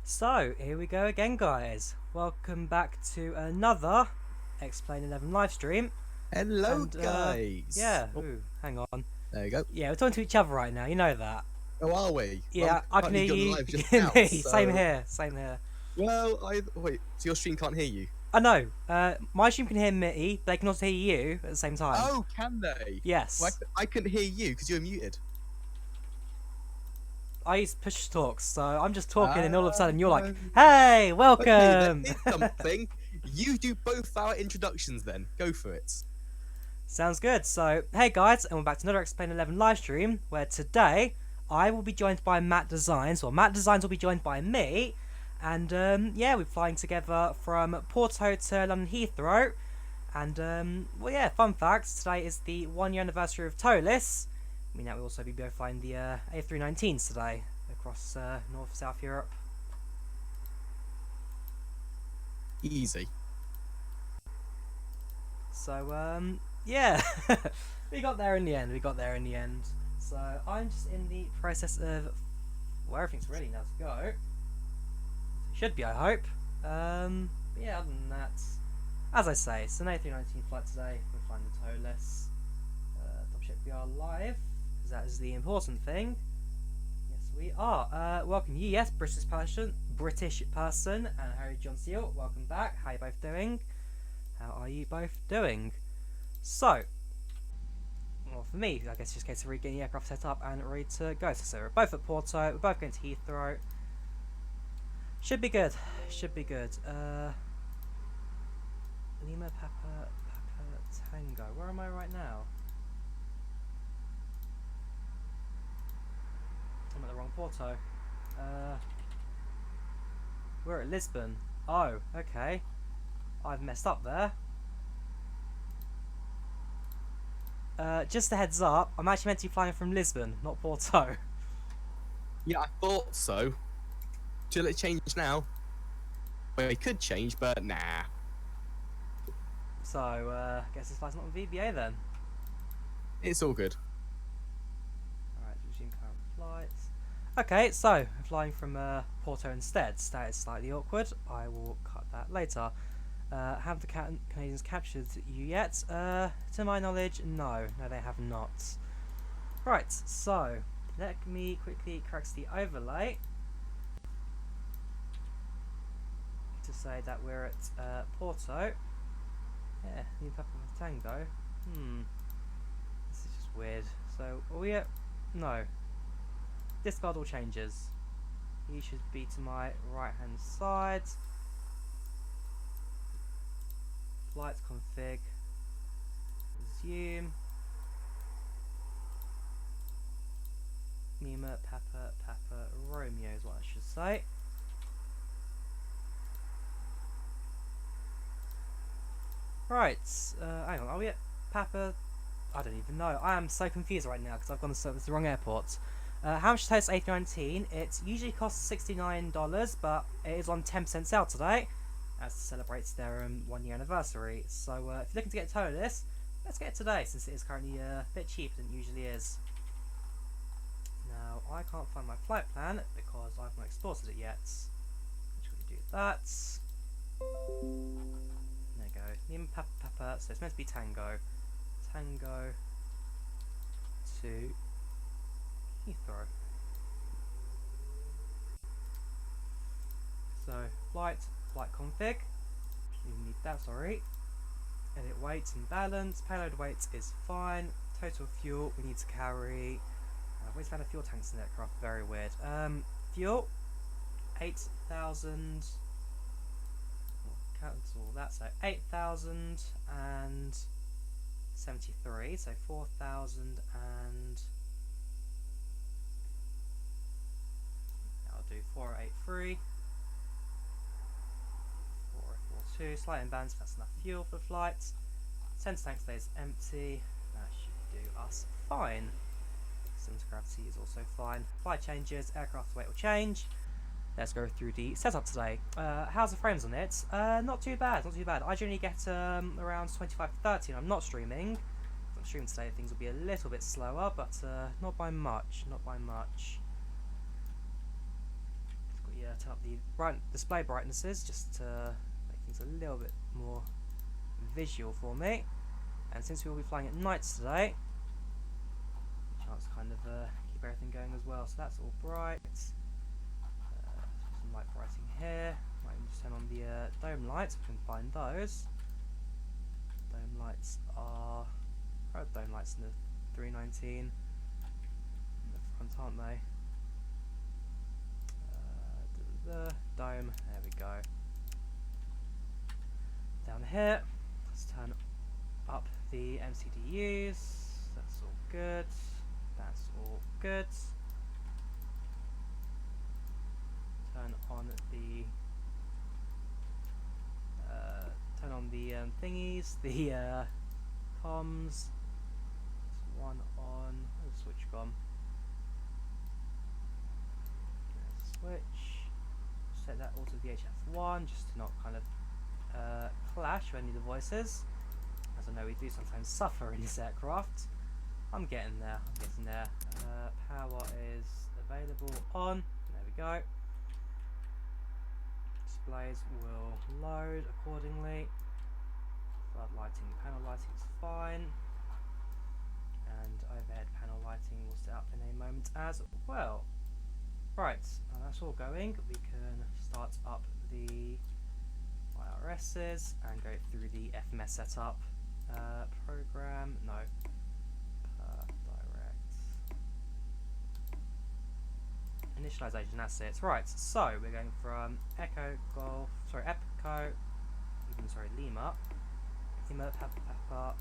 So, here we go again, guys. Welcome back to another Explain 11 live stream. Hello, And, guys. yeah, ooh, hang on. There you go. Yeah, we're talking to each other right now, you know that. Oh, are we? Yeah, Well, I can hear apparently you're you, live you just can now, hear me. so... Same here, same here. Well, wait, so your stream can't hear you? I know, my stream can hear me, they can also hear you at the same time. Oh, can they? Yes. Well, I couldn't hear you because you're muted. I use push talks, so I'm just talking and all of a sudden you're like, hey, welcome! Okay, that is something. You do both our introductions then. Go for it. Sounds good. So, hey guys, and we're back to another Explain 11 live stream, where today I will be joined by Matt Designs, or Matt Designs will be joined by me, and yeah, we're flying together from Porto to London Heathrow, and well yeah, fun facts, today is the 1 year anniversary of ToLiss. I mean, that we'll also be both flying the A319s today, across North-South Europe. Easy. So, yeah, we got there in the end, So, I'm just in the process of, well, everything's ready now to go. Should be, I hope. But yeah, other than that, as I say, it's an A319 flight today. We're flying the ToLiss. Double check we are live, because that is the important thing. Yes, we are. Welcome you, yes, British person, and Harry John Seal. Welcome back. How are you both doing? How are you both doing? So, well, for me, I guess it's just a case of getting the aircraft set up and ready to go. So we're both at Porto, we're both going to Heathrow. Should be good. Should be good. Lima, Papa, Tango. Where am I right now? I'm at the wrong Porto. We're at Lisbon. Oh, okay. I've messed up there. Just a heads up, I'm actually meant to be flying from Lisbon, not Porto. Yeah, I thought so. Till it change now. Well, it could change, but nah. So, I guess this flight's not on VBA then. It's all good. Alright, resume current flights. Okay, so, I'm flying from Porto instead. That is slightly awkward. I will cut that later. Have the Canadians captured you yet? To my knowledge, no. No, they have not. Right, so, let me quickly correct the overlay to say that we're at Porto. Yeah, new Papa Tango. This is just weird. So, are we at... No. Discard all changes. He should be to my right-hand side. Flight config. Resume. Mima, Papa, Romeo is what I should say. Right, hang on, are we at Papa? I don't even know. I am so confused right now because I've gone to the wrong airport. How much to host A319? It usually costs $69, but it is on 10% sale today, as it celebrates their 1 year anniversary. So if you're looking to get a ToLiss, let's get it today, since it is currently a bit cheaper than it usually is. Now, I can't find my flight plan because I've not exported it yet. Which we do that. There you go. Name Papa, so it's meant to be Tango. Tango to Heathrow. So, flight config. We need that, sorry. Edit weight and balance. Payload weight is fine. Total fuel, we need to carry. Where's found a fuel tanks in the aircraft? Very weird. Fuel, 8,000. Cancel that. So 8,073. So 4,000 and. I'll do 483. 4042. Slight imbalance. That's enough fuel for the flight. Center tank stays empty. That should do us fine. Center gravity is also fine. Flight changes. Aircraft weight will change. Let's go through the setup today. How's the frames on it? Not too bad, not too bad. I generally get around 25 to 30 and I'm not streaming. If I'm streaming today, things will be a little bit slower, but not by much, not by much. It's got turn up the display brightnesses just to make things a little bit more visual for me. And since we will be flying at night today, chance to kind of keep everything going as well. So that's all bright. Some light brighting here. Might even just turn on the dome lights if we can find those. Dome lights are dome lights in the 319 in the front, aren't they? The dome. There we go. Down here, let's turn up the MCDUs. That's all good. That's all good. Turn on the thingies, the comms. There's one on. Where's the switch gone? There's the switch. Set that all to VHF1 just to not kind of clash with any of the voices. As I know we do sometimes suffer in this aircraft. I'm getting there, power is available on. There we go. Displays will load accordingly. Flood lighting, panel lighting is fine. And overhead panel lighting will set up in a moment as well. Right, now that's all going. We can start up the IRSs and go through the FMS setup. Program, no. Direct. Initialization, that's it. Right, so we're going from Lima, Papa,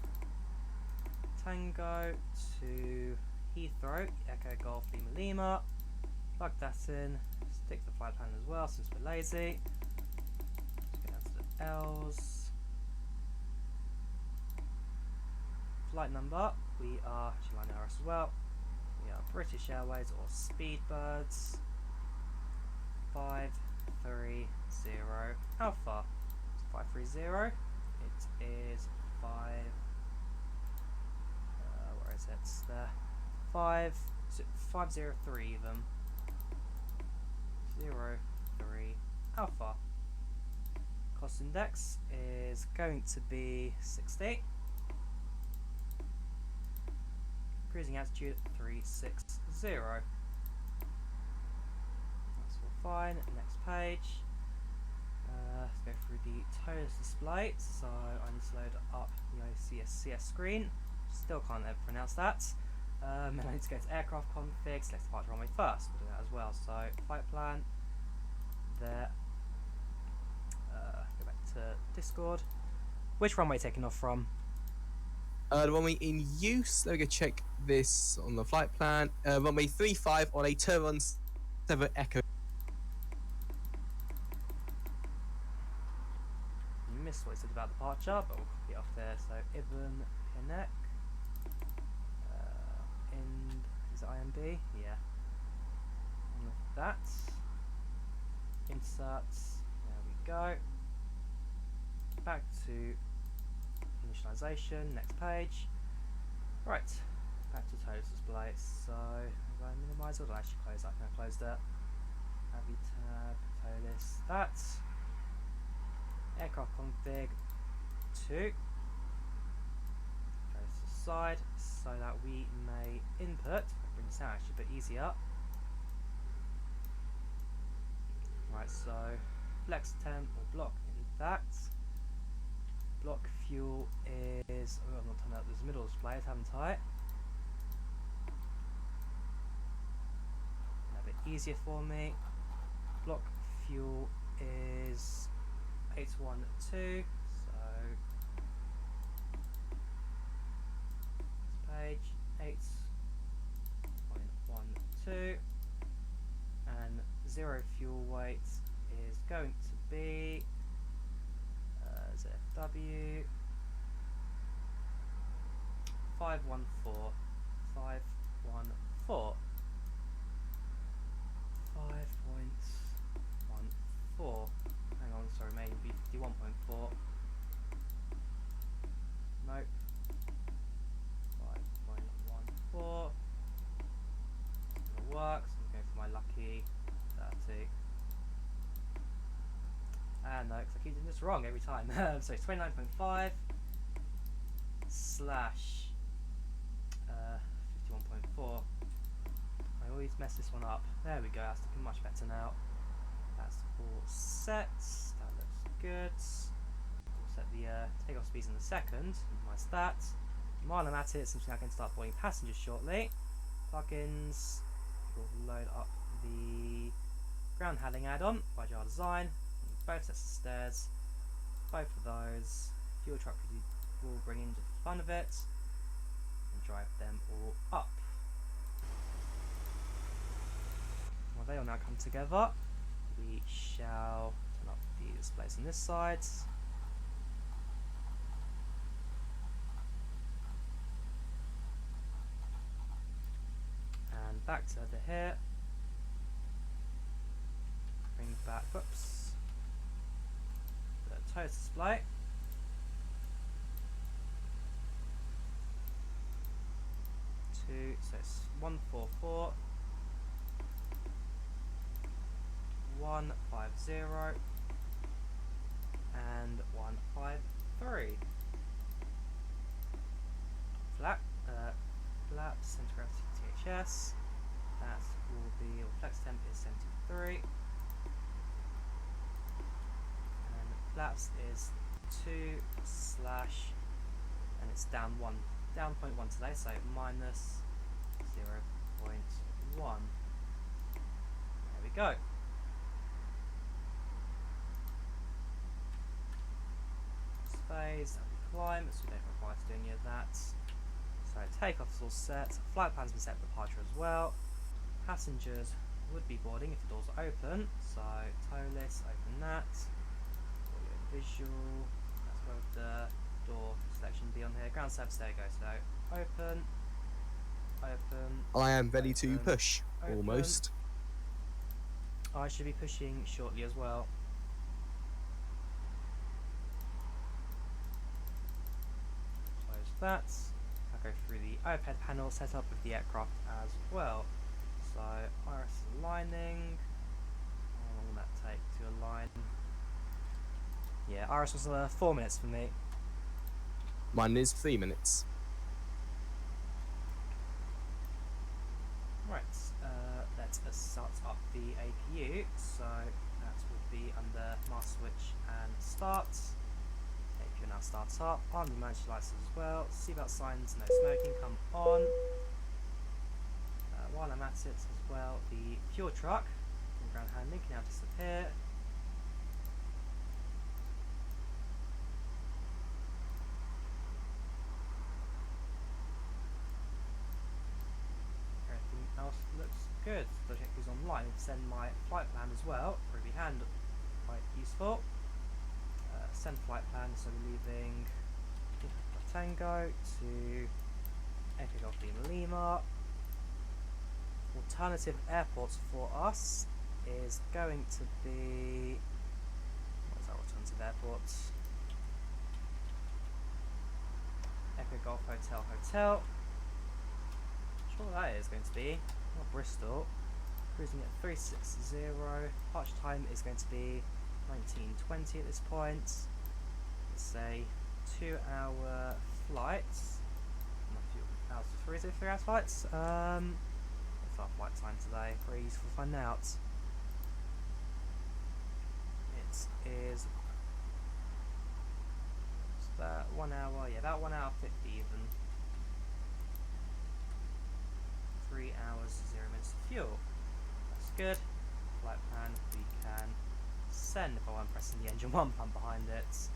Tango to Heathrow, Echo Golf, Lima. Plug that in, stick the flight plan as well since we're lazy. Let's go down to the L's. Flight number, we are actually line RS as well. We are British Airways or SpeedBirds 530 Alpha. It's 530. It is 5. Where is it? It's there. 503 even. 03 Alpha. Cost index is going to be 60. Cruising altitude 360. That's all fine. Next page. Let's go through the ToLiss display. So I need to load up the OCSCS screen. Still can't ever pronounce that. And I need to go to aircraft config, select departure runway first. We'll do that as well. So flight plan. There. Go back to Discord. Which runway taking off from? The runway in use, let me go check this on the flight plan. Runway 35 on a Turbine 7 Echo. You missed what it said about departure, but we'll copy it off there. So Ibn Hinek. Is it IMB? Yeah. And with that. Inserts. There we go. Back to initialization, next page. Right, back to ToLiss display. So, have I minimized or did I actually close that? I think I closed it. AviTab, ToLiss, that. Aircraft config 2. Goes to the side so that we may input. Bring this out actually a bit easier. Right, so flex temp or block in that. Block fuel is. Oh, I've not turned out this middle display, haven't I? A bit easier for me. Block fuel is 812. So this page 8.12, and zero fuel weight is going to be. ZFW 514. Hang on, sorry, maybe 51.4. Nope. 5.14. It works. I'm going for my lucky 30. that note because I keep doing this wrong every time. So it's 29.5 slash 51.4. I always mess this one up. There we go, that's looking much better now. That's all set. That looks good. We'll set the takeoff speeds in a second. Minimize that. While I'm at it, since we're now going to start boarding passengers shortly, plugins will load up the ground handling add-on by Jar Design. Both sets of stairs, both of those. Fuel truck will bring in just the fun of it and drive them all up. Well, they all now come together. We shall turn up the displays on this side. And back to over here. Bring back, whoops, the ToLiss display. So it's 144, 150, and 153. Flap, center gravity THS. That will be, flex temp is 73. And flaps is 2 slash, and it's down 1. Down 0.1 today, so minus 0.1. There we go. Space, that'll be climb, so we don't require to do any of that. So takeoff's all set, flight plan's been set for departure as well. Passengers would be boarding if the doors are open, so ToLiss, open that. Audio visual, that's where the door selection be on here. Ground service, there we go, so open, open. I am ready to open, push, open. almost. I should be pushing shortly as well. Close that. I'll go through the iPad panel set up with the aircraft as well. So iris aligning. How long will that take to align? Yeah, iris was 4 minutes for me. Mine is 3 minutes. Right, let's start up the APU. So that will be under master switch and start. APU now starts up. On the emergency lights as well. Seatbelt signs, no smoking, come on. While I'm at it as well, the fuel truck from ground handling can now disappear. Everything else looks good. So check who's online and send my flight plan as well. Probably quite useful. Send flight plan, so we're leaving Tango to Echo Golf Lima. Alternative airports for us is going to be, what's our alternative airport? Echo Golf Hotel. Not sure what that is going to be. Not Bristol. Cruising at 360. Departure time is going to be 19:20 at this point. It's a 2-hour flight. Not a few hours for 3 3 hour flights. What's our flight time today? Very useful to find out. It is about 1 hour, yeah, about 1 hour 50 even. 3 hours, 0 minutes of fuel. That's good. Flight plan, we can send if I want pressing the engine 1 pump behind it.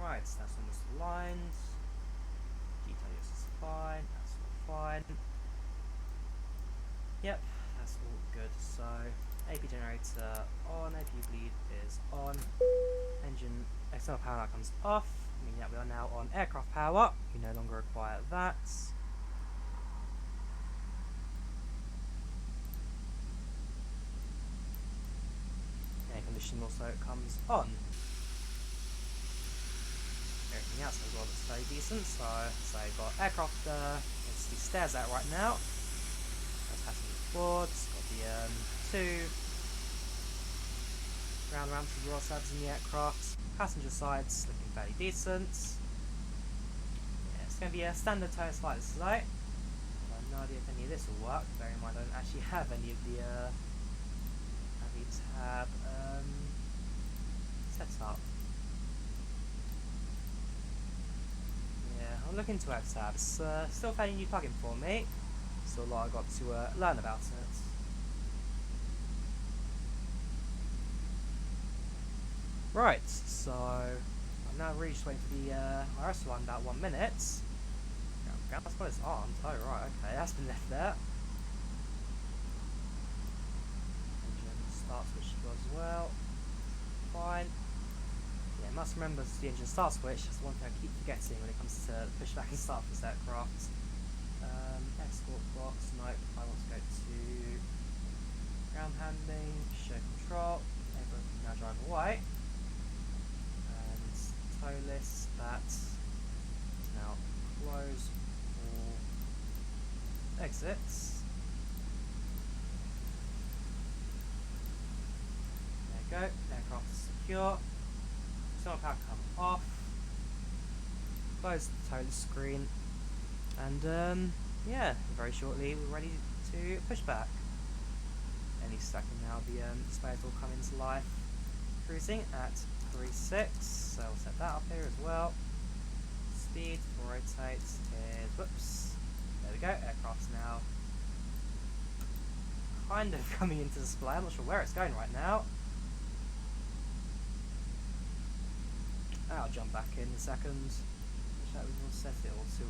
Right, so that's almost aligned. Detail is fine, that's all fine. Yep, that's all good. So, AP generator on, AP bleed is on. Engine external power comes off, meaning that we are now on aircraft power. We no longer require that. Air conditioning also comes on. Everything else as well looks very decent. So you've got aircraft, there's the stairs out right now. There's passengers board, got the 2 Ground ramps as well, service in the aircraft. Passenger side's looking fairly decent. Yeah, it's going to be a standard ToLiss flight this today. I have no idea if any of this will work. Bear in mind I don't actually have any of the AviTab set up. Yeah, I'll look into AviTab. It's still a fairly new plugin for me. Still a lot I've got to learn about it. Right, so I'm now really just waiting for the IRS to land about 1 minute. That's what it's armed. Oh right, okay, that's been left there. Engine start switch as well. Fine. Yeah, must remember the engine start switch. That's one thing I keep forgetting when it comes to pushback and start for this aircraft. Escort box. Nope. I want to go to ground handling, show control. Everyone can now drive away. And ToLiss, that is now close all exits. There you go. Aircraft is secure. Sonar power come off. Close the ToLiss screen. And yeah, very shortly we're ready to push back. Any second now the displays will come into life. Cruising at 3.6, so we'll set that up here as well. Speed for rotate is, whoops, there we go, aircraft's now kind of coming into display. I'm not sure where it's going right now. I'll jump back in a second. Wish that we will set it all to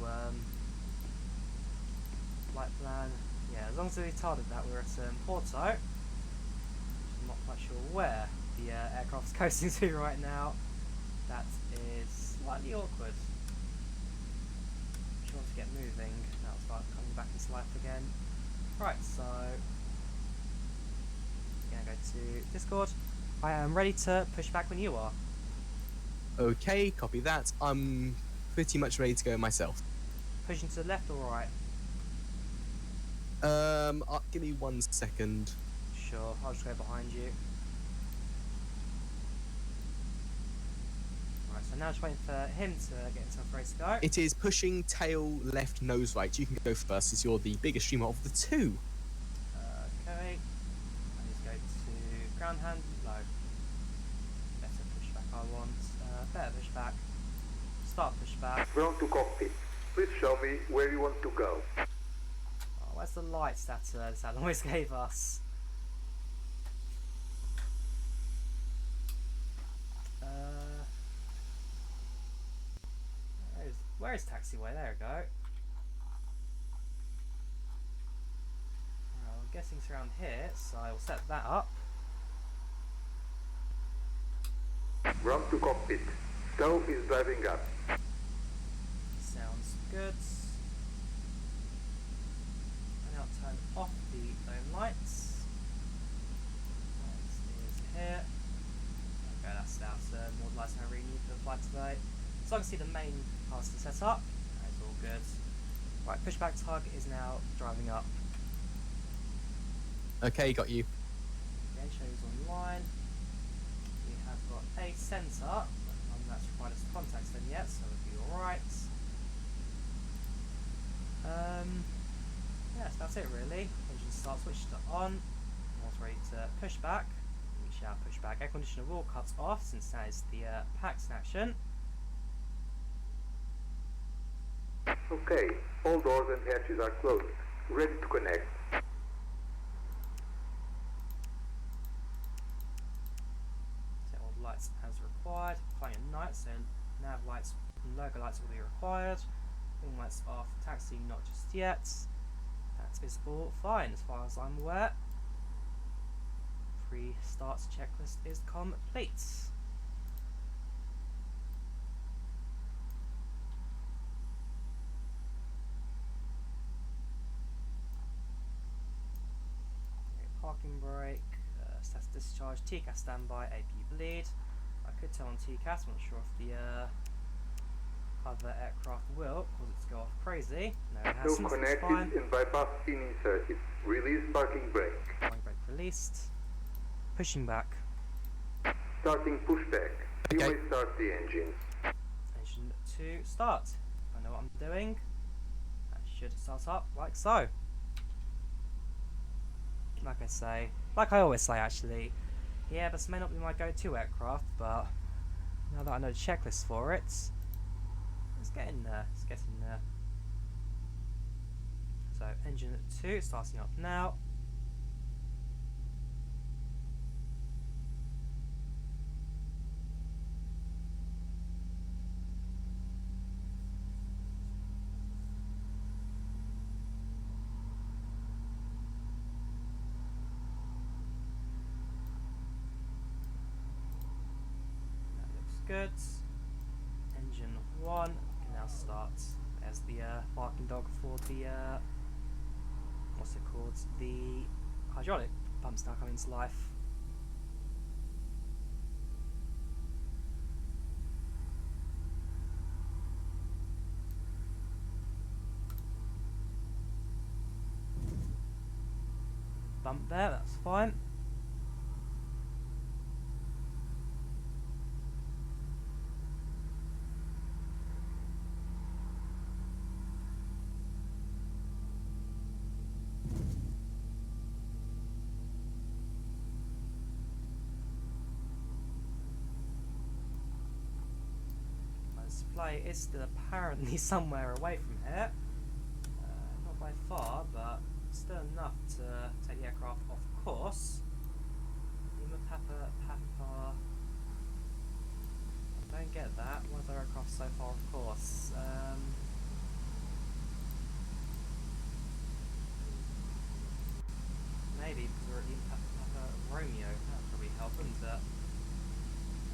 flight plan. Yeah, as long as we told it that we're at Porto. I'm not quite sure where the aircraft's coasting to right now. That is slightly awkward. She wants to get moving. Now it's like coming back into life again. Right, so I'm gonna go to Discord. I am ready to push back when you are. Okay, copy that. I'm pretty much ready to go myself. Pushing to the left or right? Give me 1 second. Sure, I'll just go behind you. Right, so now just waiting for him to get himself ready to go. It is pushing tail left, nose right. You can go first as you're the bigger streamer of the two. Okay. I need to go to ground hand. No. Better pushback I want. Better pushback. Start pushback. Ground to cockpit. Please show me where you want to go. Oh, where's the lights that this Airways gave us? Where is taxiway? There we go. Well, I'm guessing it's around here, so I will set that up. Ground to cockpit. Stow is driving up. Sounds good. And now turn off the dome lights. Lights is here. Okay, that's out. More lights than I really need for the flight today. So I can see the main parts to set up. That's all good. Right, pushback tug is now driving up. Okay, got you. Okay, shows online. We have got a sensor, but none that's required us to contact them yet, so we'll be alright. Yeah, that's about it really. Engine start switch to on. Almost ready to push back. We shall push back. Air conditioner will cut off since that is the PAX in action. Okay, all doors and hatches are closed. Ready to connect. Set all the lights as required. Flying at night, so nav lights and logo lights will be required. Wing lights off. Taxi not just yet. That is all fine as far as I'm aware. Pre-starts checklist is complete. Parking brake, status discharge, TCAS standby, AP bleed. I could turn on TCAS, I'm not sure if the other aircraft will cause it to go off crazy. No, it hasn't. Still connected and bypass pin inserted. Release parking brake. Parking brake released. Pushing back. Starting pushback. You Okay. may start the engines. Engine 2 start. I know what I'm doing. That should start up like so. Like I always say actually, yeah, this may not be my go-to aircraft, but now that I know the checklist for it, it's getting there. It's getting there. So engine 2 starting up now. That looks good. Engine 1 can now start. There's the barking dog for the what's it called? The hydraulic pumps now coming to life. Bump there, that's fine. My display is still apparently somewhere away from here. Not by far, but still enough to take the aircraft off course. Lima Papa. I don't get that. Why is our aircraft so far off course? Maybe because we're at Lima Papa Romeo. That would probably help, wouldn't it?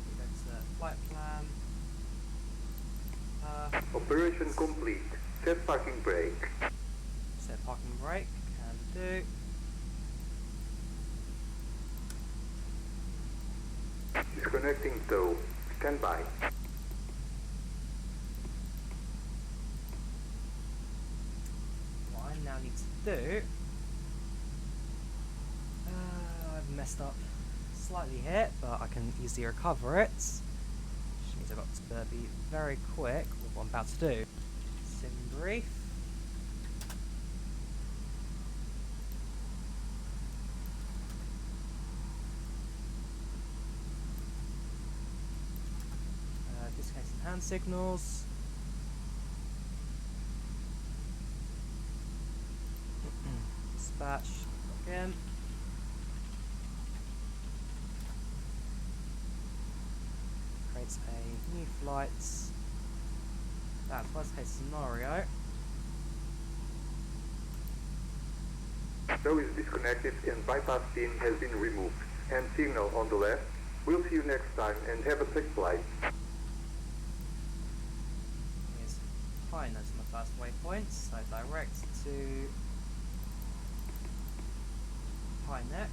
We go to flight plan. Operation complete. Set parking brake. Set parking brake. Can do. Disconnecting tow. Stand by. What I now need to do, I've messed up slightly here, but I can easily recover it. Which means I've got to be very quick with what I'm about to do. Sim brief. Disconnecting hand signals. Dispatch again. Creates a new flight. That's worst case scenario. Tow is disconnected and bypass pin has been removed. Hand signal on the left. We'll see you next time and have a safe flight. Here's high notes on the first waypoint, so direct to high neck.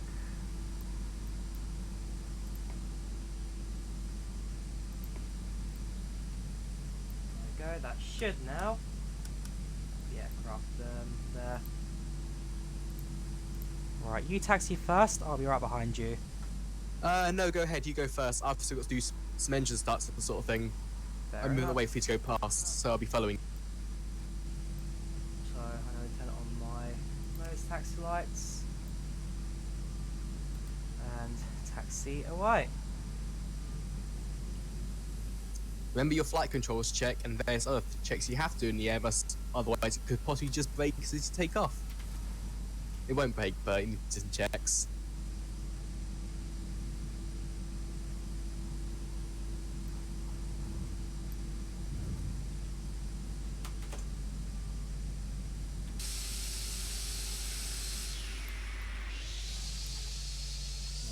There we go, that should now the aircraft there. Right, you taxi first, I'll be right behind you. No, go ahead. You go first. I've still got to do some engine starts, sort of thing. Fair I'm moving enough. away for you to go past, so I'll be following. So I'm going to turn it on my nose taxi lights and taxi away. Remember your flight controls check, and there's other checks you have to do in the Airbus. Otherwise, it could possibly just break as you take off. It won't break, but you need to do some checks.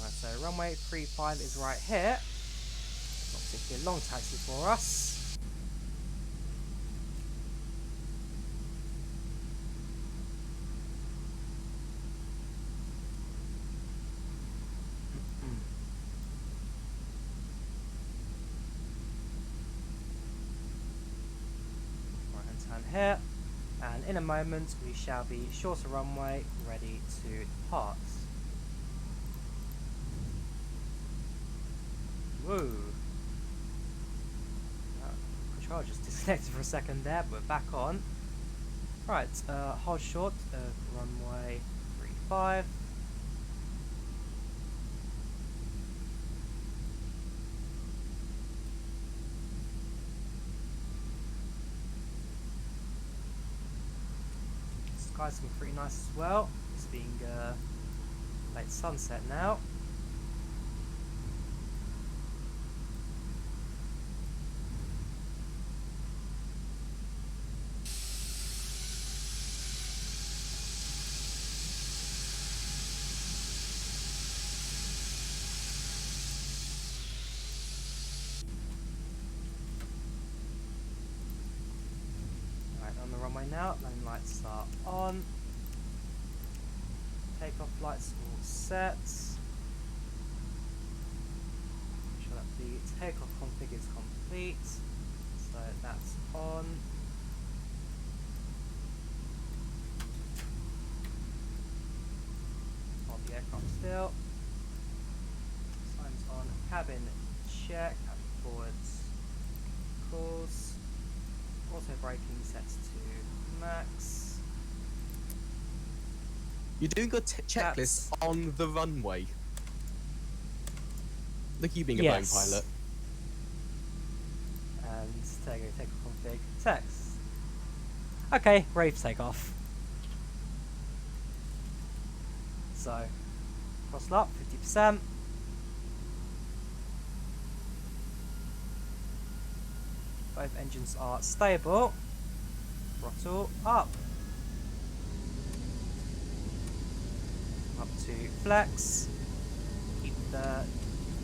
Right, so runway 35 is right here. Not particularly a long taxi for us. Right hand turn here, and in a moment we shall be shorter runway, ready to depart. Whoa. Control just disconnected for a second there, but we're back on. Right, hold short of runway 35. Sky's looking pretty nice as well. It's being late sunset now. On the runway now, landing lights are on. Takeoff lights all set. Make sure that the takeoff config is complete. So that's on. Hold the aircraft still. Signs on. Cabin check. Cabin forwards. Course. Auto braking set to max. You're doing a checklist on the runway. Look at you being a Boeing pilot. And there you go, takeoff config. Text. Okay, ready for takeoff. So, throttle up, 50%. Both engines are stable. Throttle up. Up to flex. Keep the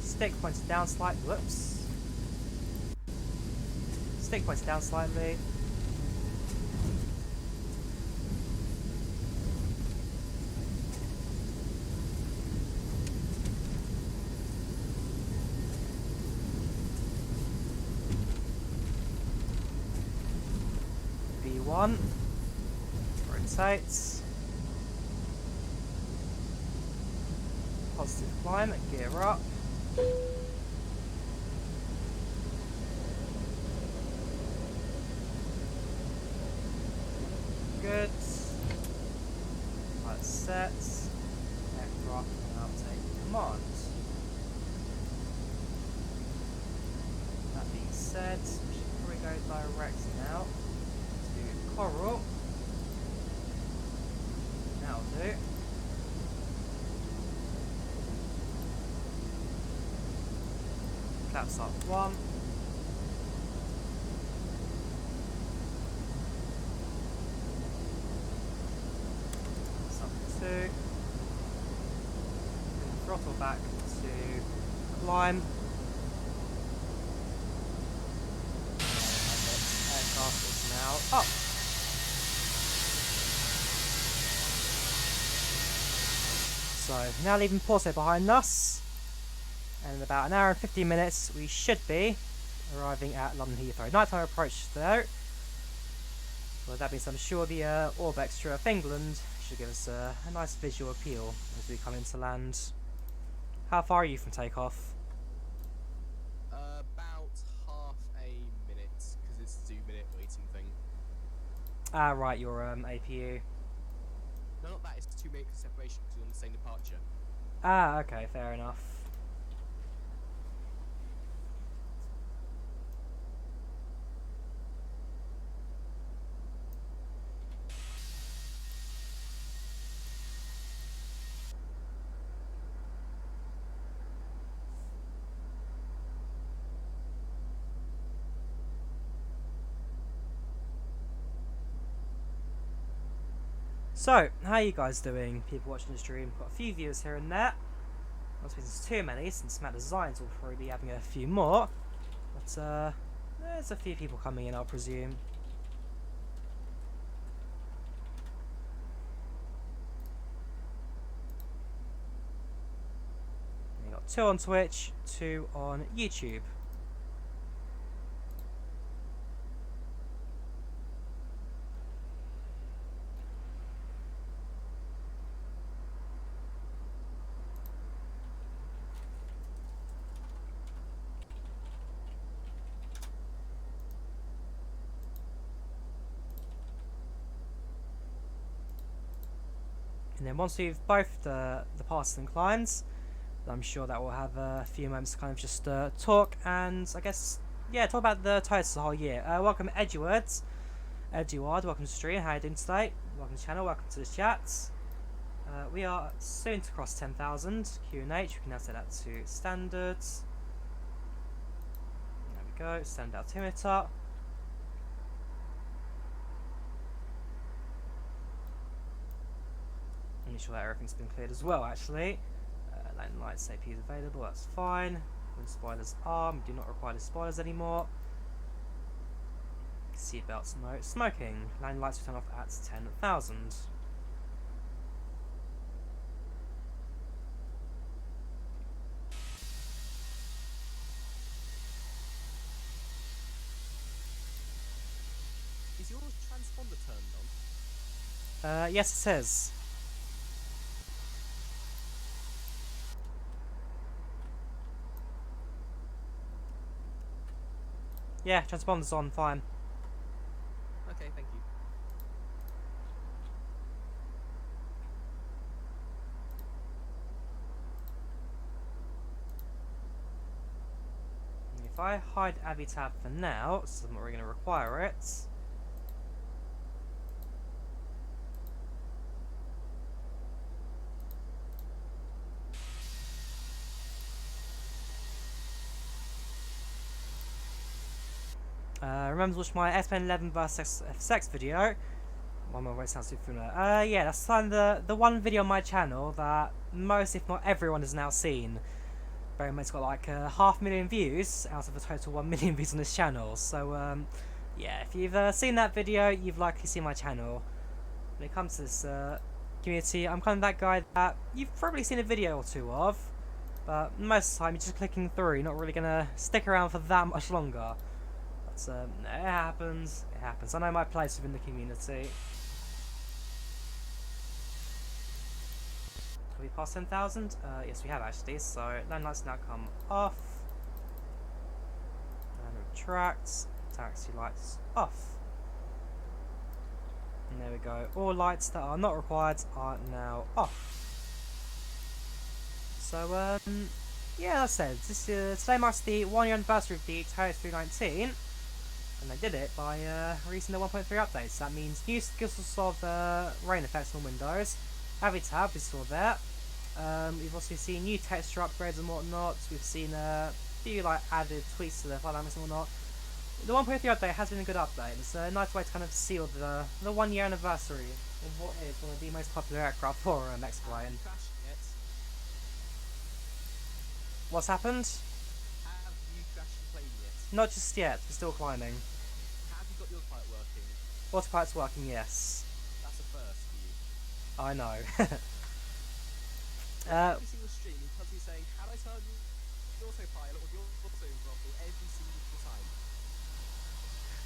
stick pointed down slightly. Whoops. Stick pointed down slightly. V1. Rotates. Positive climb, gear up. Good. Pilot set. Aircraft can now take command. That being said, we should probably go direct now to Coral. That'll do. Flaps up 1. Flaps up 2. Throttle back to climb. Aircraft is now up. So now leaving Porto behind us. And in about an hour and 15 minutes, we should be arriving at London Heathrow. Nighttime approach though. Well, that means I'm sure the orb extra of England should give us a nice visual appeal as we come into land. How far are you from takeoff? About half a minute, because it's a 2-minute waiting thing. Ah, right, your APU. No, not that, it's 2 minute separation because we're on the same departure. Ah, okay, fair enough. So, how are you guys doing? People watching the stream. Got a few viewers here and there. Not since too many, since Matt Designs will probably be having a few more. But there's a few people coming in, I'll presume. You got 2 on Twitch, 2 on YouTube. And then once we've both the passes and climbs, I'm sure that we'll have a few moments to kind of just talk and I guess, yeah, talk about the ToLiss the whole year. Welcome Eduard, welcome to the stream, how are you doing today? Welcome to the channel, welcome to the chat. We are soon to cross 10,000 Q&H, we can now set that to standards. There we go, standard altimeter. Make sure that everything's been cleared as well actually. Landing lights AP is available, that's fine. When spoilers are, we do not require the spoilers anymore. Seatbelts no smoking. Landing lights will turn off at 10,000. Is your transponder turned on? Yes it is. Yeah, transponder's on, fine. Okay, thank you. If I hide AviTab for now, so I'm not really going to require it. Remember to watch my S-Pen 11 vs FSX video. One more voice sounds super familiar. Yeah, that's the one video on my channel that most, if not everyone, has now seen. Bear in mind it's got like 500,000 views out of a total 1 million views on this channel. So yeah, if you've seen that video, you've likely seen my channel. When it comes to this community, I'm kind of that guy that you've probably seen a video or two of, but most of the time you're just clicking through, you're not really going to stick around for that much longer. But it happens, it happens. I know my place within the community. Have we passed 10,000? Yes, we have actually. So land lights now come off. And retract. Taxi lights off. And there we go. All lights that are not required are now off. So yeah, as I said, today marks the 1 year anniversary of the A319. And they did it by releasing the 1.3 updates. That means new Skiselkov rain effects on Windows. AviTab, we saw that. We've also seen new texture upgrades and whatnot. We've seen a few like added tweaks to the file dynamics and whatnot. The 1.3 update has been a good update. It's a nice way to kind of seal the 1 year anniversary of what is one of the most popular aircraft for X-Plane. Crashed yet? What's happened? Have you crashed the plane yet? Not just yet. We're still climbing. Have you got your pilot working? Autopilot's working, yes. That's a first for you. I know. Every single stream, because you're saying, how do I tell you the autopilot or the auto throttle every single time?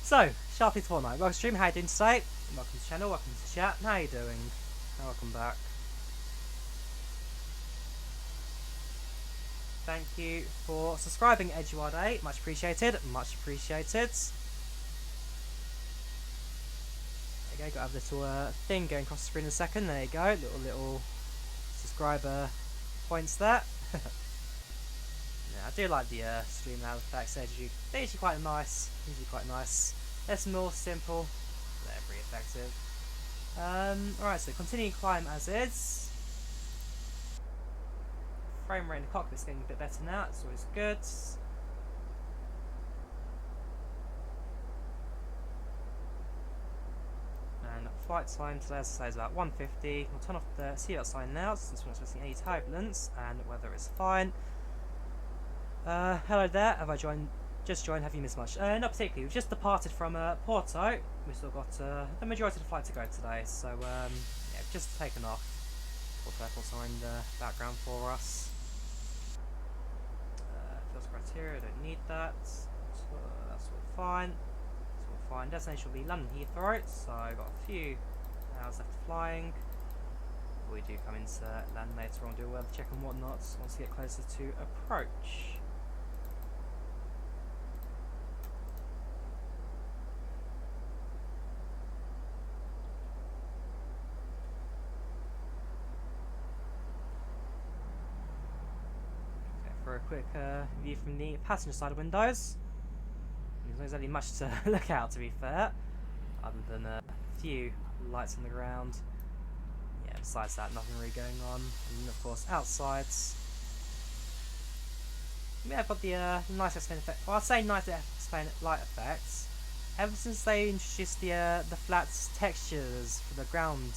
So, Sharply Fortnite, welcome to stream, how you doing today? Welcome to the channel, welcome to the chat, how you doing? Welcome back. Thank you for subscribing, Eduard8, much appreciated, much appreciated. There you go, got a little thing going across the screen in a second, there you go, little subscriber points there. Yeah, I do like the stream effects, they're usually quite nice, They're small, simple, they're pretty effective. Alright, so continue climb as is. Frame rate in the cockpit's getting a bit better now, it's always good. And flight time today, as I say, is about 150. We'll turn off the seatbelt sign now, since we're not expecting any turbulence, and weather is fine. Hello there, have I just joined, have you missed much? Not particularly, we've just departed from Porto. We've still got the majority of the flight to go today, so yeah, we've just taken off. Porto Airport's are in the background for us. Fills criteria, don't need that. That's all fine. That's all fine. Destination will be London Heathrow, so I've got a few hours left flying. We do come into land later on, do a weather check and whatnot once we get closer to approach. for a quick view from the passenger side windows. There's not exactly much to look out, to be fair, other than a few lights on the ground. Yeah, besides that, nothing really going on. And then, of course, outside, we have got the nice explain effect. Well, I'll say nice explain light effects. Ever since they introduced the flat textures for the ground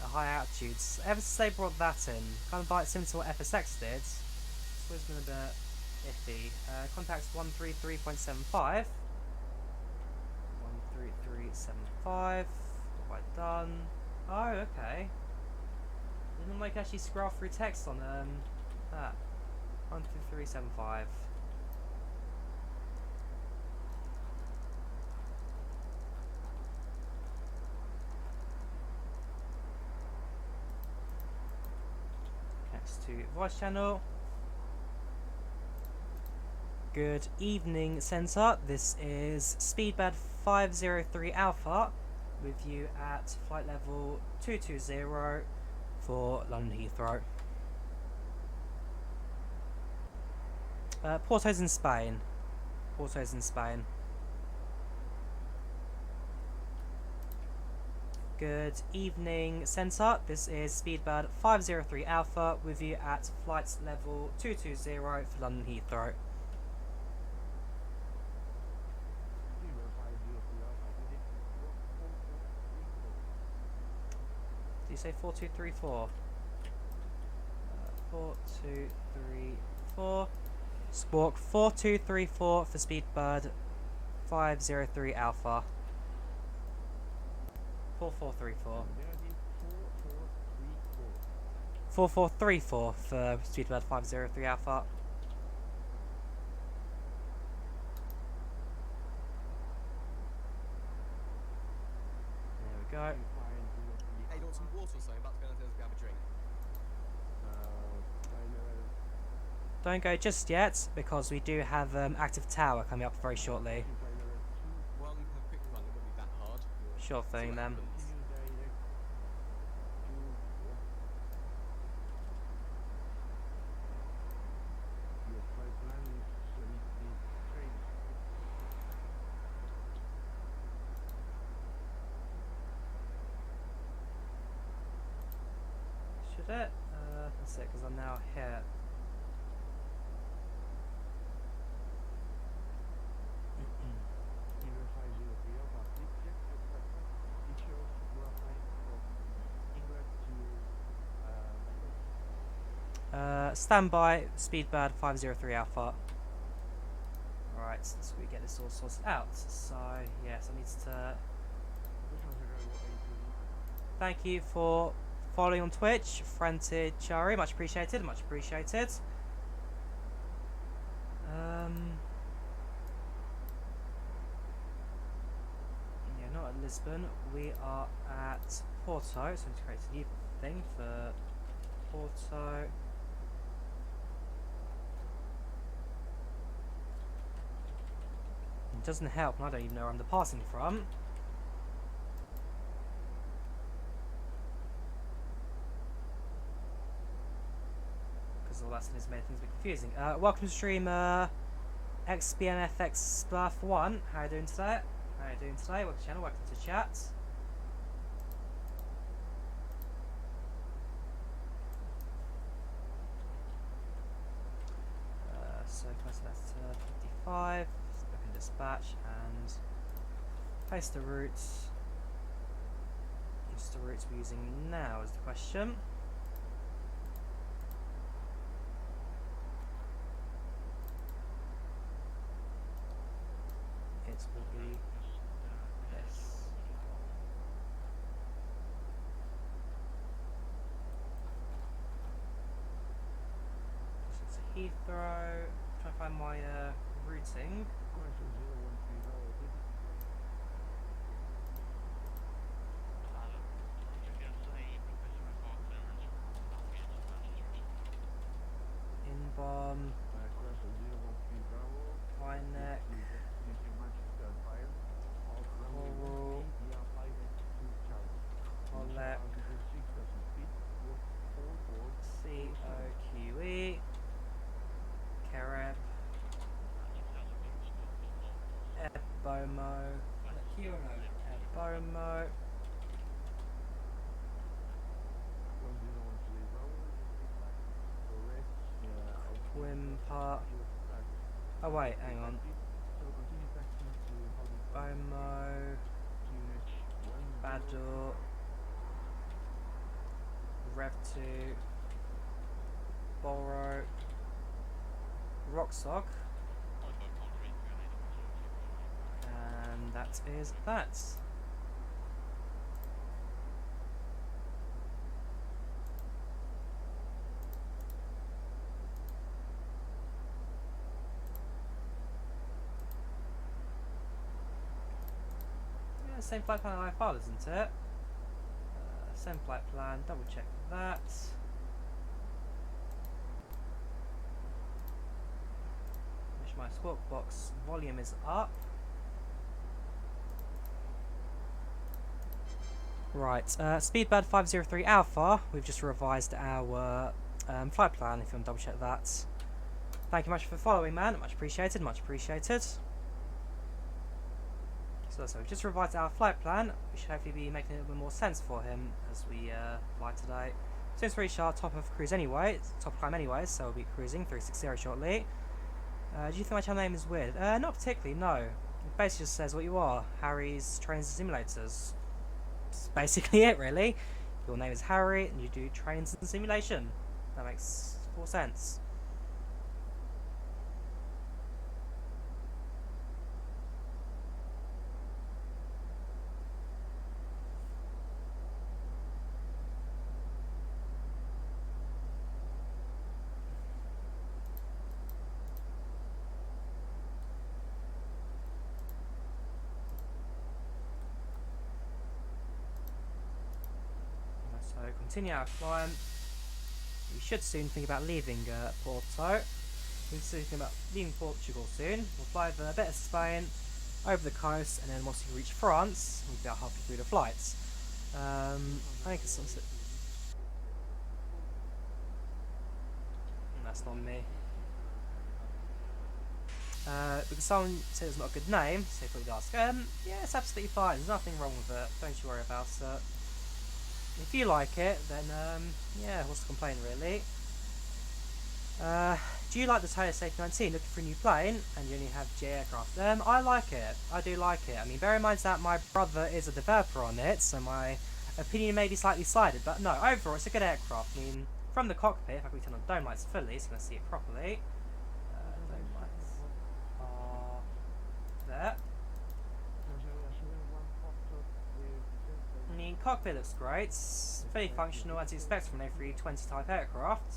at high altitudes, ever since they brought that in, kind of like similar to what FSX did, it's always been a bit iffy. Contact 133.75. 133.75. What have I done? Oh, okay. Didn't like actually scroll through text on that. 133.75. Next to voice channel. Good evening, Sensor. This is SpeedBird 503 Alpha with you at flight level 220 for London Heathrow. Porto's in Spain. Porto's in Spain. Good evening, Sensor. This is SpeedBird 503 Alpha with you at flight level 220 for London Heathrow. Did you say 4234? 4234. Squawk 4234 for SpeedBird 503 Alpha. 4434. 4434 for SpeedBird 503 Alpha. There we go. Hey, you want some water or something? About to go downstairs and grab a drink. Don't go just yet, because we do have active tower coming up very shortly. Well, we can have a quick run. It won't be that hard. Sure See thing what then. happens. Should it? That's it, because I'm now here. Stand by, SpeedBird 503 Alpha. Alright, so we get this all sorted out. So, yes, I need to... Thank you for following on Twitch, Frantic Chari, much appreciated, much appreciated. Yeah, not at Lisbon, we are at Porto, so I'm going to create a new thing for Porto. It doesn't help, and I don't even know where I'm departing from. Because all that's is made things a bit confusing. Welcome to stream, XBNFX Splaff 1. How are you doing today? How are you doing today? Welcome to the channel, welcome to chat. So can I set that to 55? I can dispatch and paste the routes. What's the routes we're using now is the question. It will be this. This is Heathrow. Try to find my routing. Inbom. Highneck. Coral. Collect. COQE. Oh wait, hang on. Bomo, Bador, Rev 2, Boro, Rocksock, and that is that. Yeah, same flight plan I filed, isn't it? Same flight plan, double check that. Make sure my squawk box volume is up. Right, SpeedBird 503 Alpha, we've just revised our flight plan, if you want to double check that. Thank you much for following, man, much appreciated, much appreciated. So we've just revised our flight plan. We should hopefully be making a little bit more sense for him as we fly today. Since we're reached our top of cruise anyway, top of climb anyway, so we'll be cruising 360 shortly. Do you think my channel name is weird? Not particularly, no. It basically just says what you are, Harry's Trains and Simulators. That's basically it, really. Your name is Harry and you do trains and simulation. That makes full sense. So continue our climb. We should soon think about leaving Porto. We're thinking about leaving Portugal soon. We'll fly over a bit of Spain, over the coast, and then once we reach France, we'll be about halfway through the flights. I think it's sunset. That's not me. Because someone said it's not a good name, so if we'd ask, yeah, it's absolutely fine. There's nothing wrong with it. Don't you worry about it. If you like it, then yeah, what's the complaint really? Do you like the ToLiss A319? Looking for a new plane, and you only have J aircraft? I like it. I do like it. I mean, bear in mind that my brother is a developer on it, so my opinion may be slightly sided. But no, overall, it's a good aircraft. I mean, from the cockpit, if I can turn on dome lights fully, so you can see it properly. Dome lights are there. I mean, cockpit looks great. It's fully functional as you expect from an A320 type aircraft.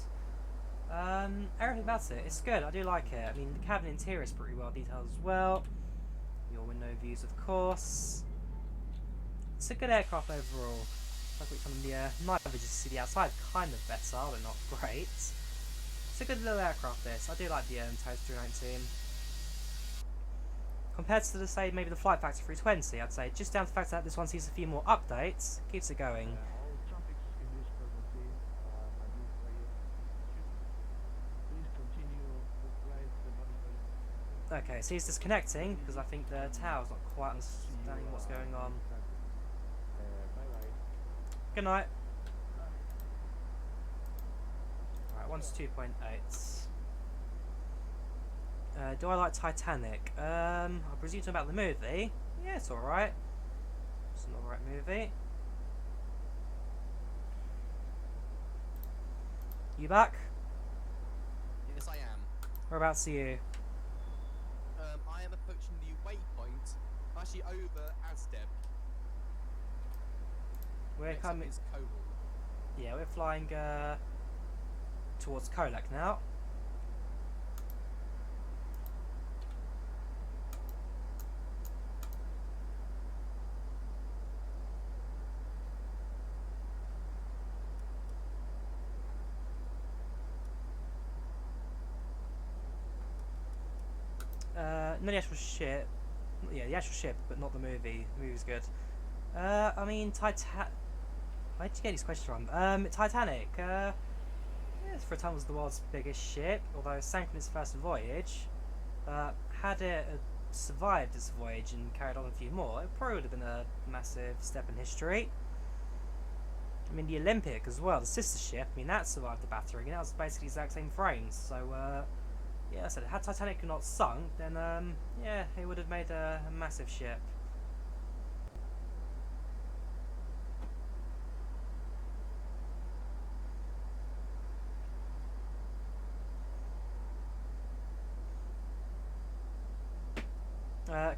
Everything about it, it's good. I do like it. I mean, the cabin interior is pretty well detailed as well. Your window views, of course. It's a good aircraft overall. Like we come in the night vision to see the outside, kind of better, but not great. It's a good little aircraft. This I do like the ToLiss 319. Compared to, say, maybe the Flight Factor 320, I'd say just down to the fact that this one sees a few more updates, keeps it going. Okay, so he's disconnecting because I think the tower's not quite understanding what's going on. Good night. Alright, 1 to 2.8. Do I like Titanic? I presume you're talking about the movie. Yeah, it's alright. It's an alright movie. You back? Yes, I am. Whereabouts are you? I am approaching the waypoint. I'm actually over Asdeb. We're Next up coming. is Coral. Yeah, we're flying towards Colac now. Not the actual ship. Yeah, the actual ship, but not the movie. The movie's good. I mean, where did you get these questions from? Titanic. Yeah, for a time was the world's biggest ship, although it sank in its first voyage. Had it survived its voyage and carried on a few more, it probably would have been a massive step in history. I mean, the Olympic as well, the sister ship. I mean, that survived the battering, and that was basically the exact same frames. So, yeah, I said, had Titanic not sunk, then yeah, it would have made a massive ship.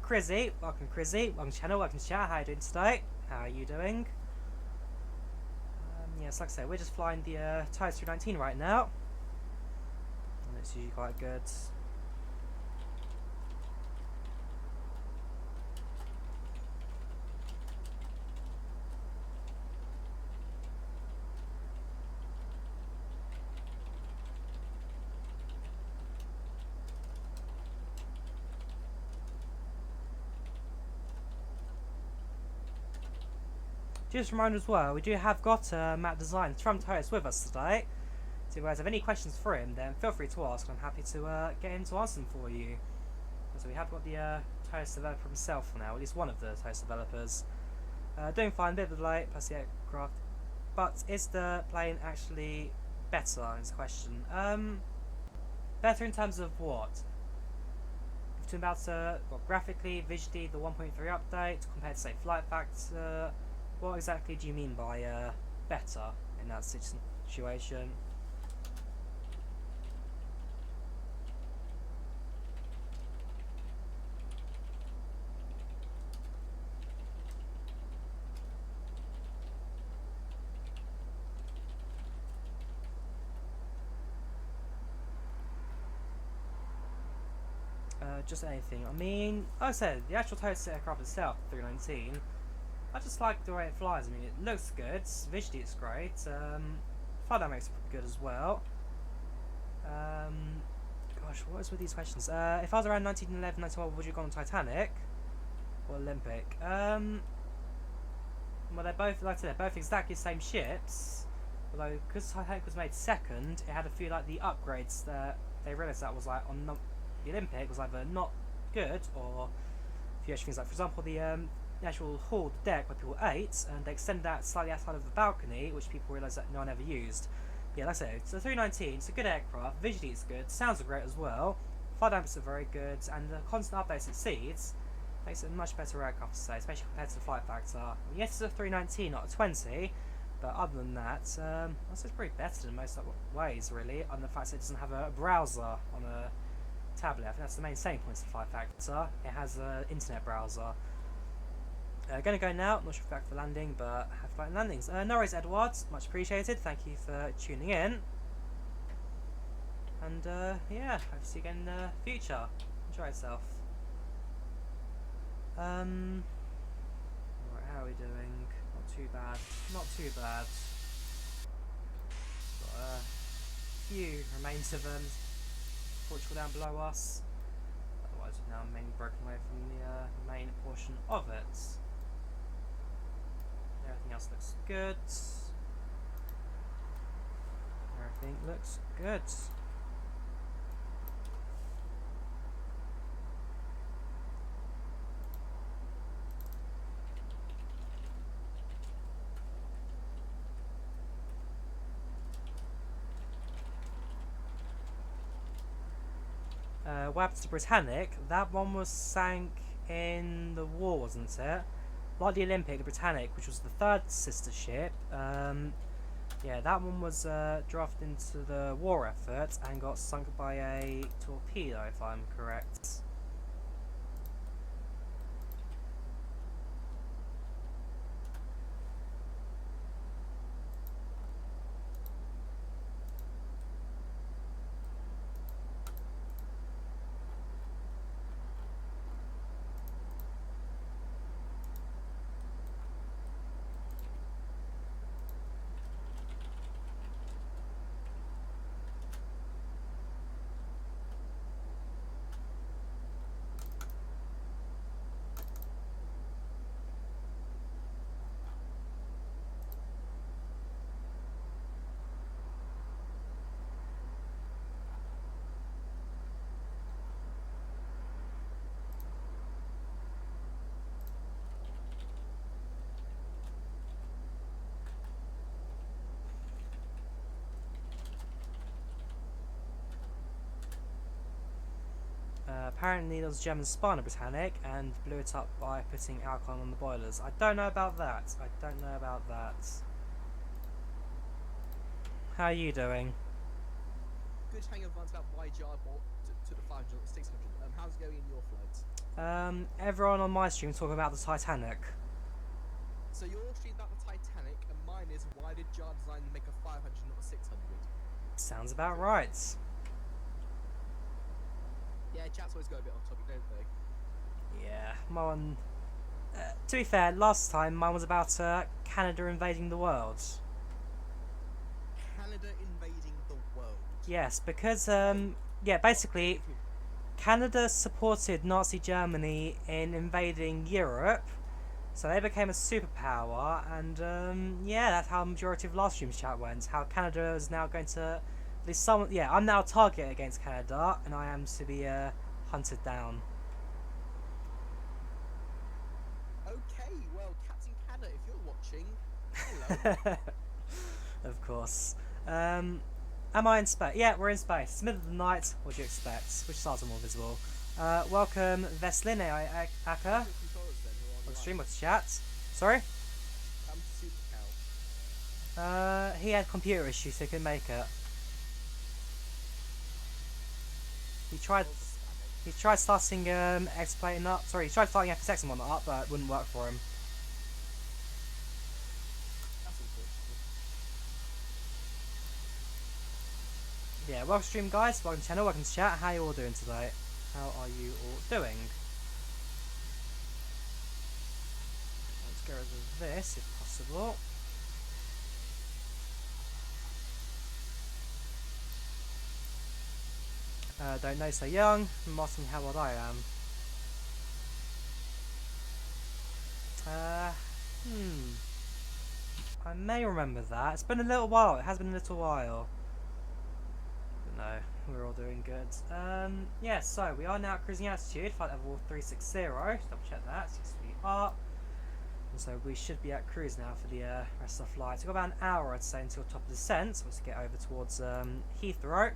Crizzy, welcome to the channel, welcome to the chat, how are you doing today? How are you doing? Yes, like I said, we're just flying the ToLiss A319 right now. And it's usually quite good. Just a reminder as well, we do have got Matt Design from ToLiss with us today. So if you guys have any questions for him, then feel free to ask. I'm happy to get him to answer them for you. So we have got the ToLiss developer himself for now, at least one of the ToLiss developers. Doing fine, a bit of a delay, plus the aircraft. But is the plane actually better, is the question. Better in terms of what? Between about graphically, visually, the 1.3 update, compared to say flight factor. What exactly do you mean by better in that situation? Just anything. I mean, like I said, the actual ToLiss aircraft itself, 319, I just like the way it flies. I mean, it looks good, visually it's great, flight dynamics are pretty good as well. Gosh, what is with these questions? If I was around 1911, 1912, would you have gone on Titanic or Olympic? Well, they're both, like I said, they're both exactly the same ships. Although, because Titanic was made second, it had a few like the upgrades that they realised that was like on the Olympic was either not good or a few extra things. Like for example, the actual hull, the deck where people ate, and they extended that slightly outside of the balcony, which people realised that no one ever used. Yeah, like I said, it's a 319, it's a good aircraft, visually it's good, sounds are great as well, flight dynamics are very good, and the constant updates it sees makes it a much better aircraft to say, especially compared to the flight factor. I mean, yes, it's a 319, not a 20, but other than that, it's pretty better in most ways, really, on the fact that it doesn't have a browser on a tablet. I think that's the main selling point of the flight factor. It has an internet browser. Gonna go now, not sure if back for landing, but have flight landings. No worries, Edward, much appreciated, thank you for tuning in. And yeah, hope to see you again in the future. Enjoy yourself. Alright, how are we doing? Not too bad, not too bad. Got a few remains of Portugal down below us. Otherwise we've now mainly broken away from the main portion of it. Everything else looks good. Everything looks good. What happened to Britannic? That one was sank in the war, wasn't it? Like the Olympic, the Britannic, which was the third sister ship, yeah, that one was drafted into the war effort and got sunk by a torpedo, if I'm correct. apparently there was a German spy on the Britannic and blew it up by putting alcohol on the boilers. I don't know about that. I don't know about that. How are you doing? Good hang advance about YGR to the 500 or 600. How's it going in your flights? Everyone on my stream talking about the Titanic. So your stream about the Titanic, and mine is why did JAR design make a 500 not a 600? Sounds about right. Yeah, chats always go a bit off topic, don't they? Yeah, mine. To be fair, last time mine was about Canada invading the world. Canada invading the world. Yes, because yeah, basically, Canada supported Nazi Germany in invading Europe, so they became a superpower, and yeah, that's how the majority of last stream's chat went. How Canada is now going to, at least some, yeah, I'm now a target against Canada, and I am to be hunted down. Okay, well, Captain Canada, if you're watching, hello. Of course. Am I in space? Yeah, we're in space. It's the middle of the night. What do you expect? Which stars are more visible? Welcome, Veslin Aka. On stream, what's chat? Sorry? He had computer issues, so he couldn't make it. He tried starting X-Plane up. Sorry, he tried starting FSX and whatnot up, but it wouldn't work for him. Yeah, welcome stream guys, welcome to channel, welcome to chat. How are you all doing today? How are you all doing? Let's get rid of this if possible. Don't know, so young. I'm asking how old I am. I may remember that. It's been a little while. It has been a little while. But no, we're all doing good. Yeah, so we are now at cruising altitude, flight level 360. Double check that. 6 feet up. And so we should be at cruise now for the rest of the flight. So we've got about an hour, I'd say, until top of descent. So let's get over towards Heathrow.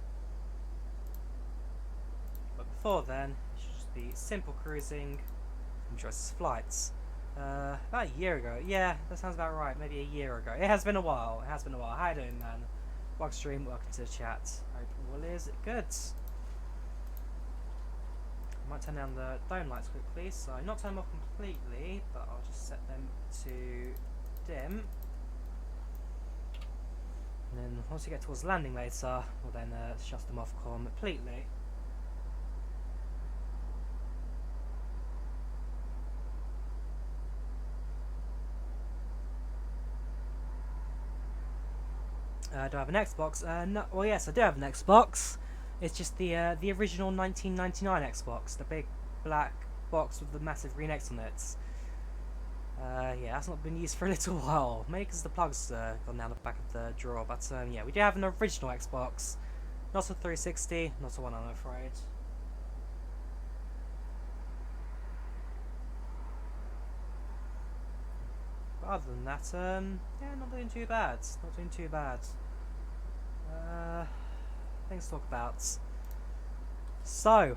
But before then, it should just be simple cruising. Enjoy some flights. About a year ago. Yeah, that sounds about right. Maybe a year ago. It has been a while. It has been a while. How you doing, man? Welcome stream. Welcome to the chat. Hope all is good. I might turn down the dome lights quickly. So not turn them off completely, but I'll just set them to dim. And then once we get towards the landing later, we'll then shut them off completely. Do I have an Xbox? No. Well, yes, I do have an Xbox. It's just the original 1999 Xbox, the big black box with the massive green X on it. Yeah, that's not been used for a little while. Maybe because the plug's gone down the back of the drawer. But yeah, we do have an original Xbox, not a 360, not a one, I'm afraid. But other than that, yeah, not doing too bad. Not doing too bad. Things to talk about. So,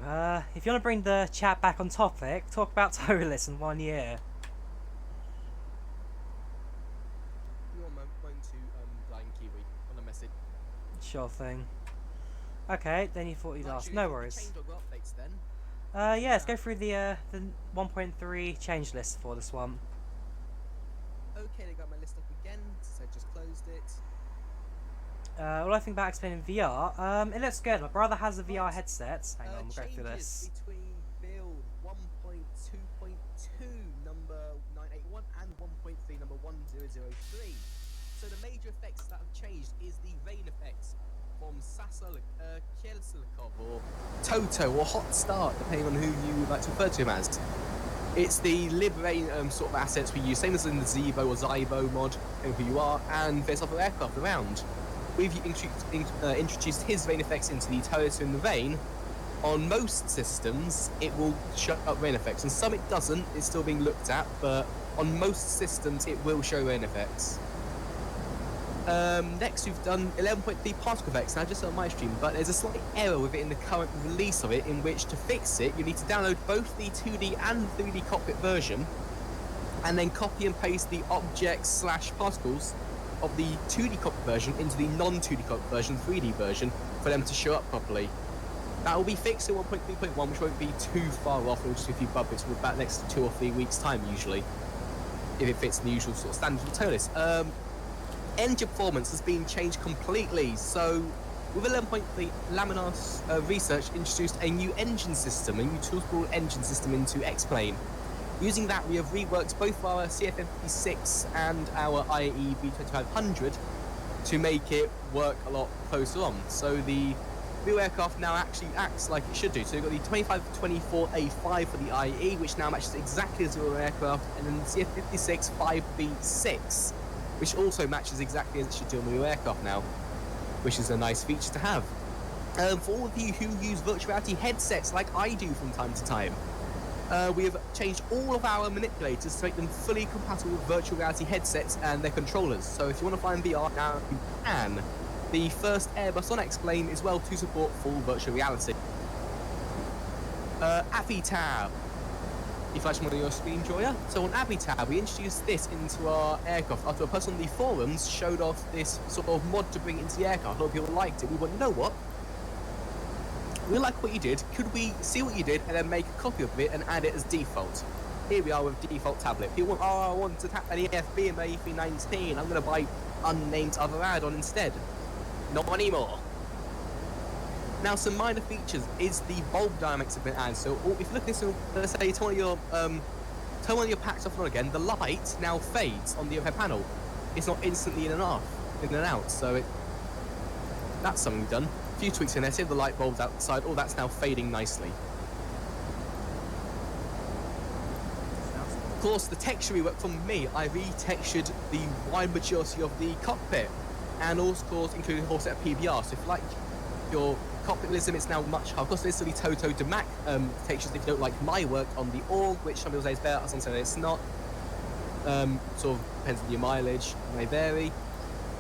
if you want to bring the chat back on topic, talk about ToLiss in 1 year. You're going to Flying Kiwi on a message. Sure thing. Okay, then you thought you'd ask. No worries. Updates then. Yeah, let's go through the 1.3 change list for this one. Okay, they got my list up again, so I just closed it. What I think about explaining VR, it looks good. My brother has a VR headset. Hang on, we'll go through this. Between build 1.2.2 number 981 and 1.3 number 1003. So the major effects that have changed is the rain effects from Skiselkov or Toto or Hot Start, depending on who you like to refer to him as. It's the Librain sort of assets we use, same as in the Zevo or Zybo mod, depending on who you are, and there's other aircraft around. We've introduced his rain effects into the ToLiss in the rain. On most systems, it will show up rain effects, and some it doesn't. It's still being looked at, but on most systems, it will show rain effects. Next, we've done 11.3 particle effects, now just on my stream, but there's a slight error with it in the current release of it, in which to fix it, you need to download both the 2D and 3D cockpit version, and then copy and paste the objects/particles of the 2D cockpit version into the non-2D cockpit version, 3D version, for them to show up properly. That will be fixed in 1.3.1, which won't be too far off. It'll just be a few bug fixes about next 2 or 3 weeks' time, usually, if it fits the usual sort of standard of ToLiss. Engine performance has been changed completely. So, with 11.3, Laminar's research introduced a new engine system, a new tool engine system into X-Plane. Using that, we have reworked both our CFM56 and our IAE V2500 to make it work a lot closer on. So the new aircraft now actually acts like it should do. So you've got the 2524A5 for the IAE, which now matches exactly as your aircraft, and then the CF56 5B6, which also matches exactly as it should do on the new aircraft now, which is a nice feature to have. For all of you who use virtual reality headsets like I do from time to time, we have changed all of our manipulators to make them fully compatible with virtual reality headsets and their controllers. So if you want to find VR now, you can. The first Airbus on X-Plane is well to support full virtual reality. AviTab. If I just want your screen, Drawyah. So on AviTab, we introduced this into our aircraft after a person on the forums showed off this sort of mod to bring into the aircraft. A lot of people liked it. We went, you know what? We like what you did. Could we see what you did and then make a copy of it and add it as default? Here we are with default tablet. People want, I want to tap an EFB and my A319. I'm going to buy unnamed other add-on instead. Not anymore. Now, some minor features is the bulb dynamics have been added. So if you look at this, let's say turn one of your packs off and on again, the light now fades on the overhead panel. It's not instantly in and out. So that's something we've done. A few tweaks in there, see the light bulbs outside, all that's now fading nicely. Of course, the texture rework from me, I retextured the wide majority of the cockpit, and also, of course, including a whole set of PBR. So if you like your cockpit realism, it's now much higher. Of course, there's still the Toto to Mac textures if you don't like my work on the org, which some people say is better, some say it's not. Sort of depends on your mileage, it may vary.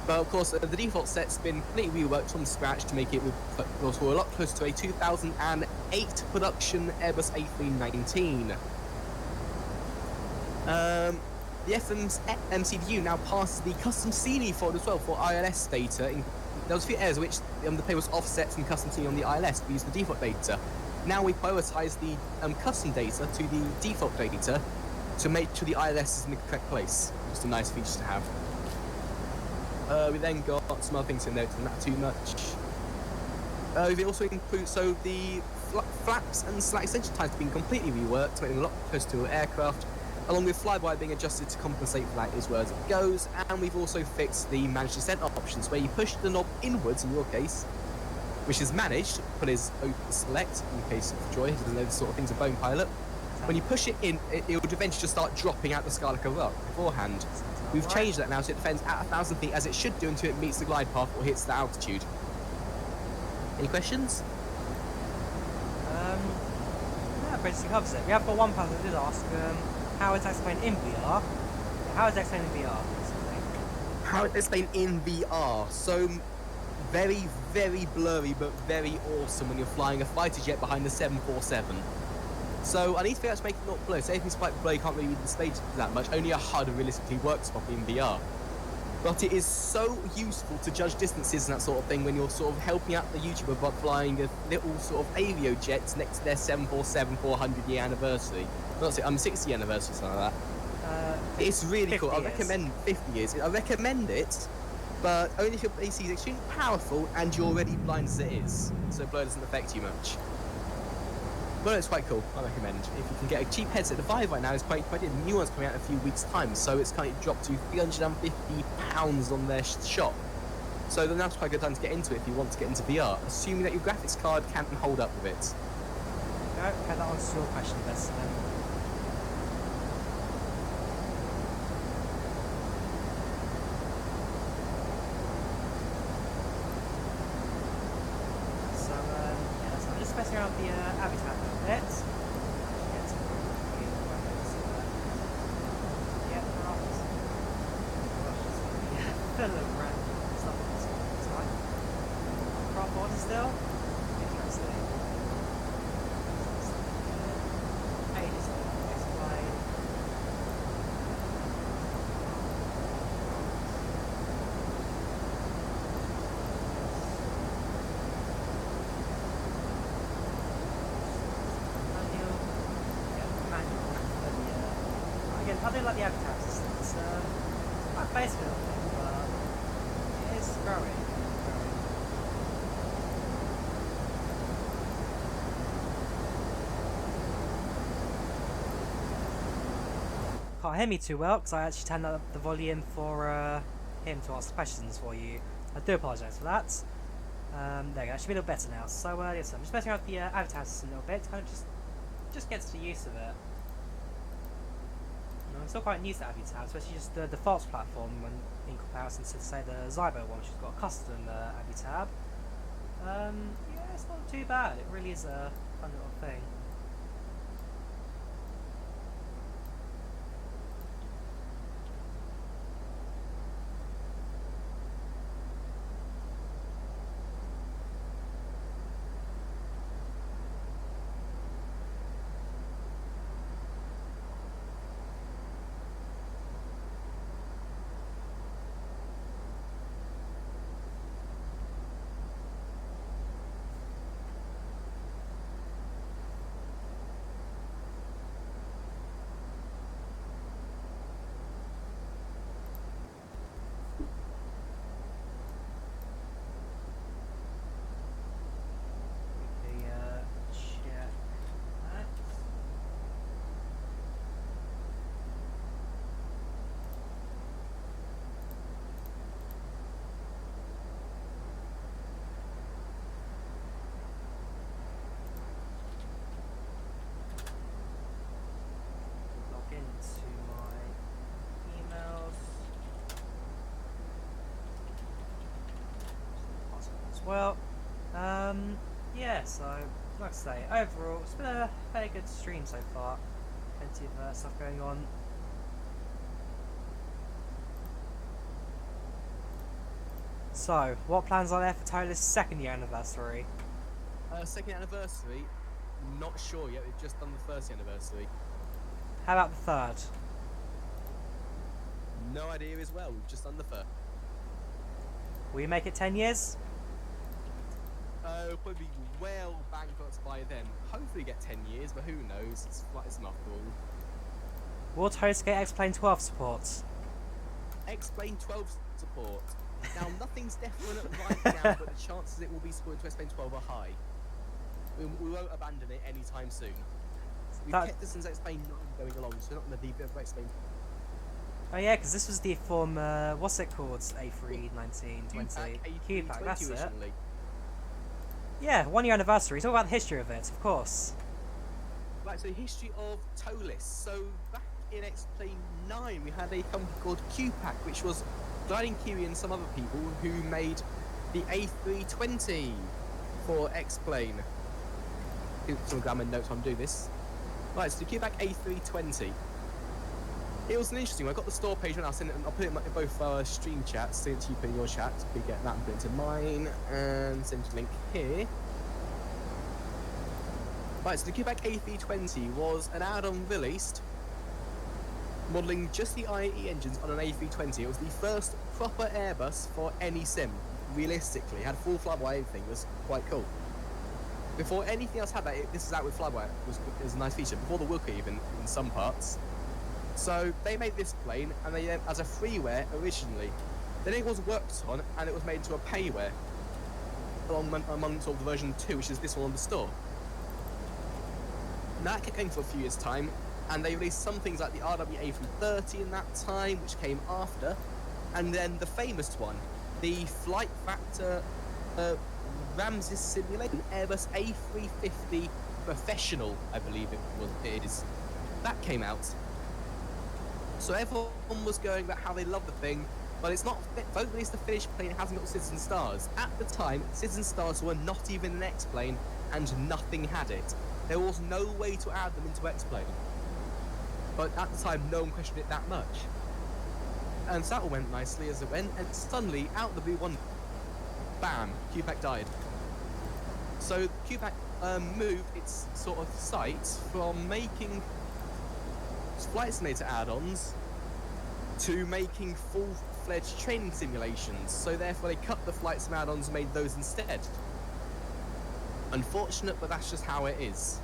But of course, the default set's been completely reworked from scratch to make it a lot closer to a 2008 production Airbus A319. The FM's MCDU now passes the custom scenery folder as well for ILS data. There was a few errors which the plane was offset from custom scenery on the ILS. We used the default data. Now we prioritise the custom data to the default data to make sure the ILS is in the correct place. Just a nice feature to have. We then got some other things in there, not too much. We also include, so the flaps and slat extension times have been completely reworked to make them a lot closer to an aircraft, along with flyby being adjusted to compensate for that as well as it goes. And we've also fixed the managed descent options, where you push the knob inwards in your case, which is managed, but is open select in the case of Joy, who doesn't know the sort of things of Bone Pilot. When you push it in, it would eventually just start dropping out the sky like a rock beforehand. We've changed that now, so it defends at 1,000 feet as it should do until it meets the glide path or hits the altitude. Any questions? Yeah, basically covers it. We have got one person who did ask, how is X-Plane in VR? How is X-Plane in VR, basically? How is X-Plane in VR? So, very, very blurry, but very awesome when you're flying a fighter jet behind the 747. So I need to figure out to make it not blur. So if it's quite blur, you can't really read the stage that much. Only a HUD realistically works properly in VR. But it is so useful to judge distances and that sort of thing when you're sort of helping out the YouTuber by flying a little sort of avio jets next to their 747 400-year anniversary. Not 60th anniversary, something like that. It's really cool. I recommend 50 years. I recommend it, but only if your AC is extremely powerful and you're already blind as it is. So blur doesn't affect you much. But it's quite cool, I recommend. If you can get a cheap headset, the Vive right now is quite good. The new one's coming out in a few weeks' time, so it's kind of dropped to £350 on their shop. So then that's quite a good time to get into it if you want to get into VR, assuming that your graphics card can hold up with it. Okay, that answers your question best then. So I'm just messing around with the AviTab a bit. Full of random recording still? Interesting. Pages on explain. Manual. Yeah, manual. But yeah. Again, I do like the AviTab system. It's quite basic little thing, but it is growing. Can't hear me too well because I actually turned up the volume for him to ask questions for you. I do apologise for that. There you go, it should be a little better now. So yes, I'm just messing around with the AviTab system a little bit, kind of just gets the use of it. I'm still quite new to AviTab, especially just the default platform when in comparison to say the Zybo one, which has got a custom AviTab. Yeah, it's not too bad. It really is a fun little thing. Well, yeah, so, like I say, overall, it's been a fairly good stream so far. Plenty of stuff going on. So, what plans are there for ToLiss' second year anniversary? Second anniversary, not sure yet, we've just done the first anniversary. How about the third? No idea as well, we've just done the first. Will you make it 10 years? Probably be well bankrupt by then. Hopefully get 10 years, but who knows? It's not after all. Will ToLiss get X-Plane 12 support? X-Plane 12 support. Now, nothing's definite right now, but the chances it will be supported to X-Plane 12 are high. We won't abandon it anytime soon. We've kept this since X-Plane 9 going along, so we're not going to leave it for X-Plane. Oh yeah, because this was the form, what's it called? A319, 20. QPAC, that's it. Yeah, 1 year anniversary. Talk about the history of it, of course. Right, so the history of ToLiss. So back in X-Plane 9, we had a company called QPAC, which was Gliding Kiwi and some other people who made the A320 for X-Plane. Some grammar notes while I'm doing this. Right, so the QPAC A320. It was an interesting one. I got the store page and I'll put it in both stream chats, send it to you, put it in your chat, so you get that and put it into mine, and send you a link here. Right, so the QPAC A320 was an add-on released, modelling just the IAE engines on an A320. It was the first proper Airbus for any sim, realistically. It had full flyby, everything. It was quite cool. Before anything else had that, this is out with flyby. It was a nice feature. Before the Wookiee even, in some parts. So they made this plane, and they as a freeware originally. Then it was worked on, and it was made into a payware, among sort of the version 2, which is this one on the store. Now that kept going for a few years' time, and they released some things like the RWA from 30 in that time, which came after, and then the famous one, the Flight Factor Ramses simulation, Airbus A350 Professional, I believe it is. That came out. So everyone was going about how they love the thing, but it's not vote released the finished plane, it hasn't got citizen stars. At the time, citizen stars were not even an X-plane, and nothing had it. There was no way to add them into X-plane. But at the time, no one questioned it that much. And so that all went nicely as it went, and suddenly, out of the blue one, bam, QPAC died. So QPAC moved its sort of sights from making flight simulator add-ons to making full-fledged training simulations. So therefore they cut the flight sim add-ons and made those instead. Unfortunate, but that's just how it is.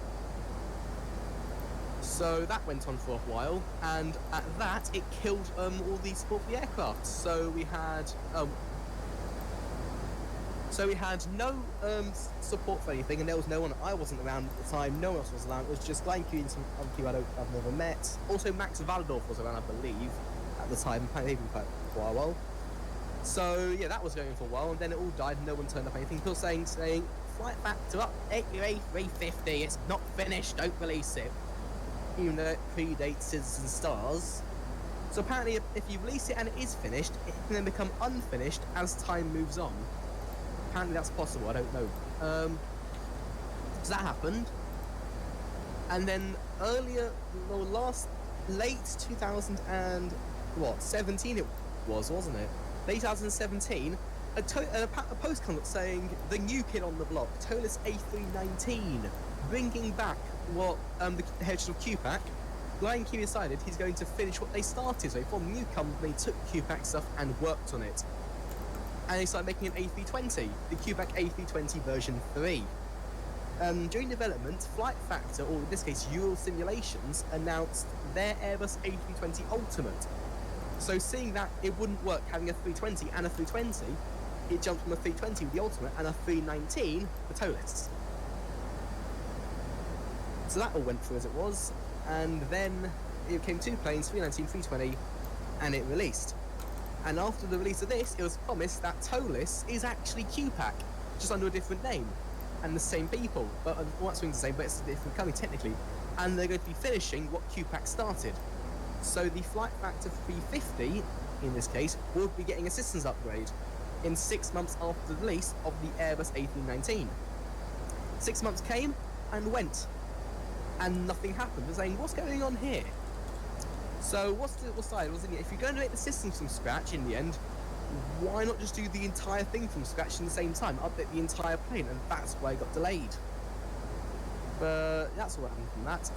So that went on for a while, and at that it killed all the support for the aircraft. So we had no support for anything, and there was no one. I wasn't around at the time. No one else was around. It was just Glenn Q and some other people I've never met. Also, Max Valadorf was around, I believe, at the time. Apparently, they've been for a while. So yeah, that was going on for a while, and then it all died. And no one turned up anything. People saying flight factor up, A350. It's not finished. Don't release it. Even though it predates Citizen Stars. So apparently, if you release it and it is finished, it can then become unfinished as time moves on. Apparently that's possible, I don't know. So that happened. And then late 2017 it was, wasn't it? Late 2017, a post comes up saying, the new kid on the block, ToLiss A319, bringing back what the heritage of QPAC. Lion Q decided he's going to finish what they started. So he formed a new company, took QPAC stuff and worked on it. And they started making an A320, the QPAC A320 version 3. During development, Flight Factor, or in this case Euro Simulations, announced their Airbus A320 Ultimate. So seeing that it wouldn't work having a 320 and a 320, it jumped from a 320 with the Ultimate and a 319 for ToLiss. So that all went through as it was, and then it came 2 planes, 319, 320, and it released. And after the release of this, it was promised that ToLiss is actually QPAC, just under a different name, and the same people. But well, that's the same, but it's a different company technically. And they're going to be finishing what QPAC started. So the Flight Factor 350, in this case, will be getting a systems upgrade in 6 months after the release of the Airbus A319. 6 months came and went, and nothing happened. They're saying, what's going on here? So what's side was if you're going to make the systems from scratch in the end, why not just do the entire thing from scratch in the same time, update the entire plane? And that's why it got delayed. But that's what happened from that.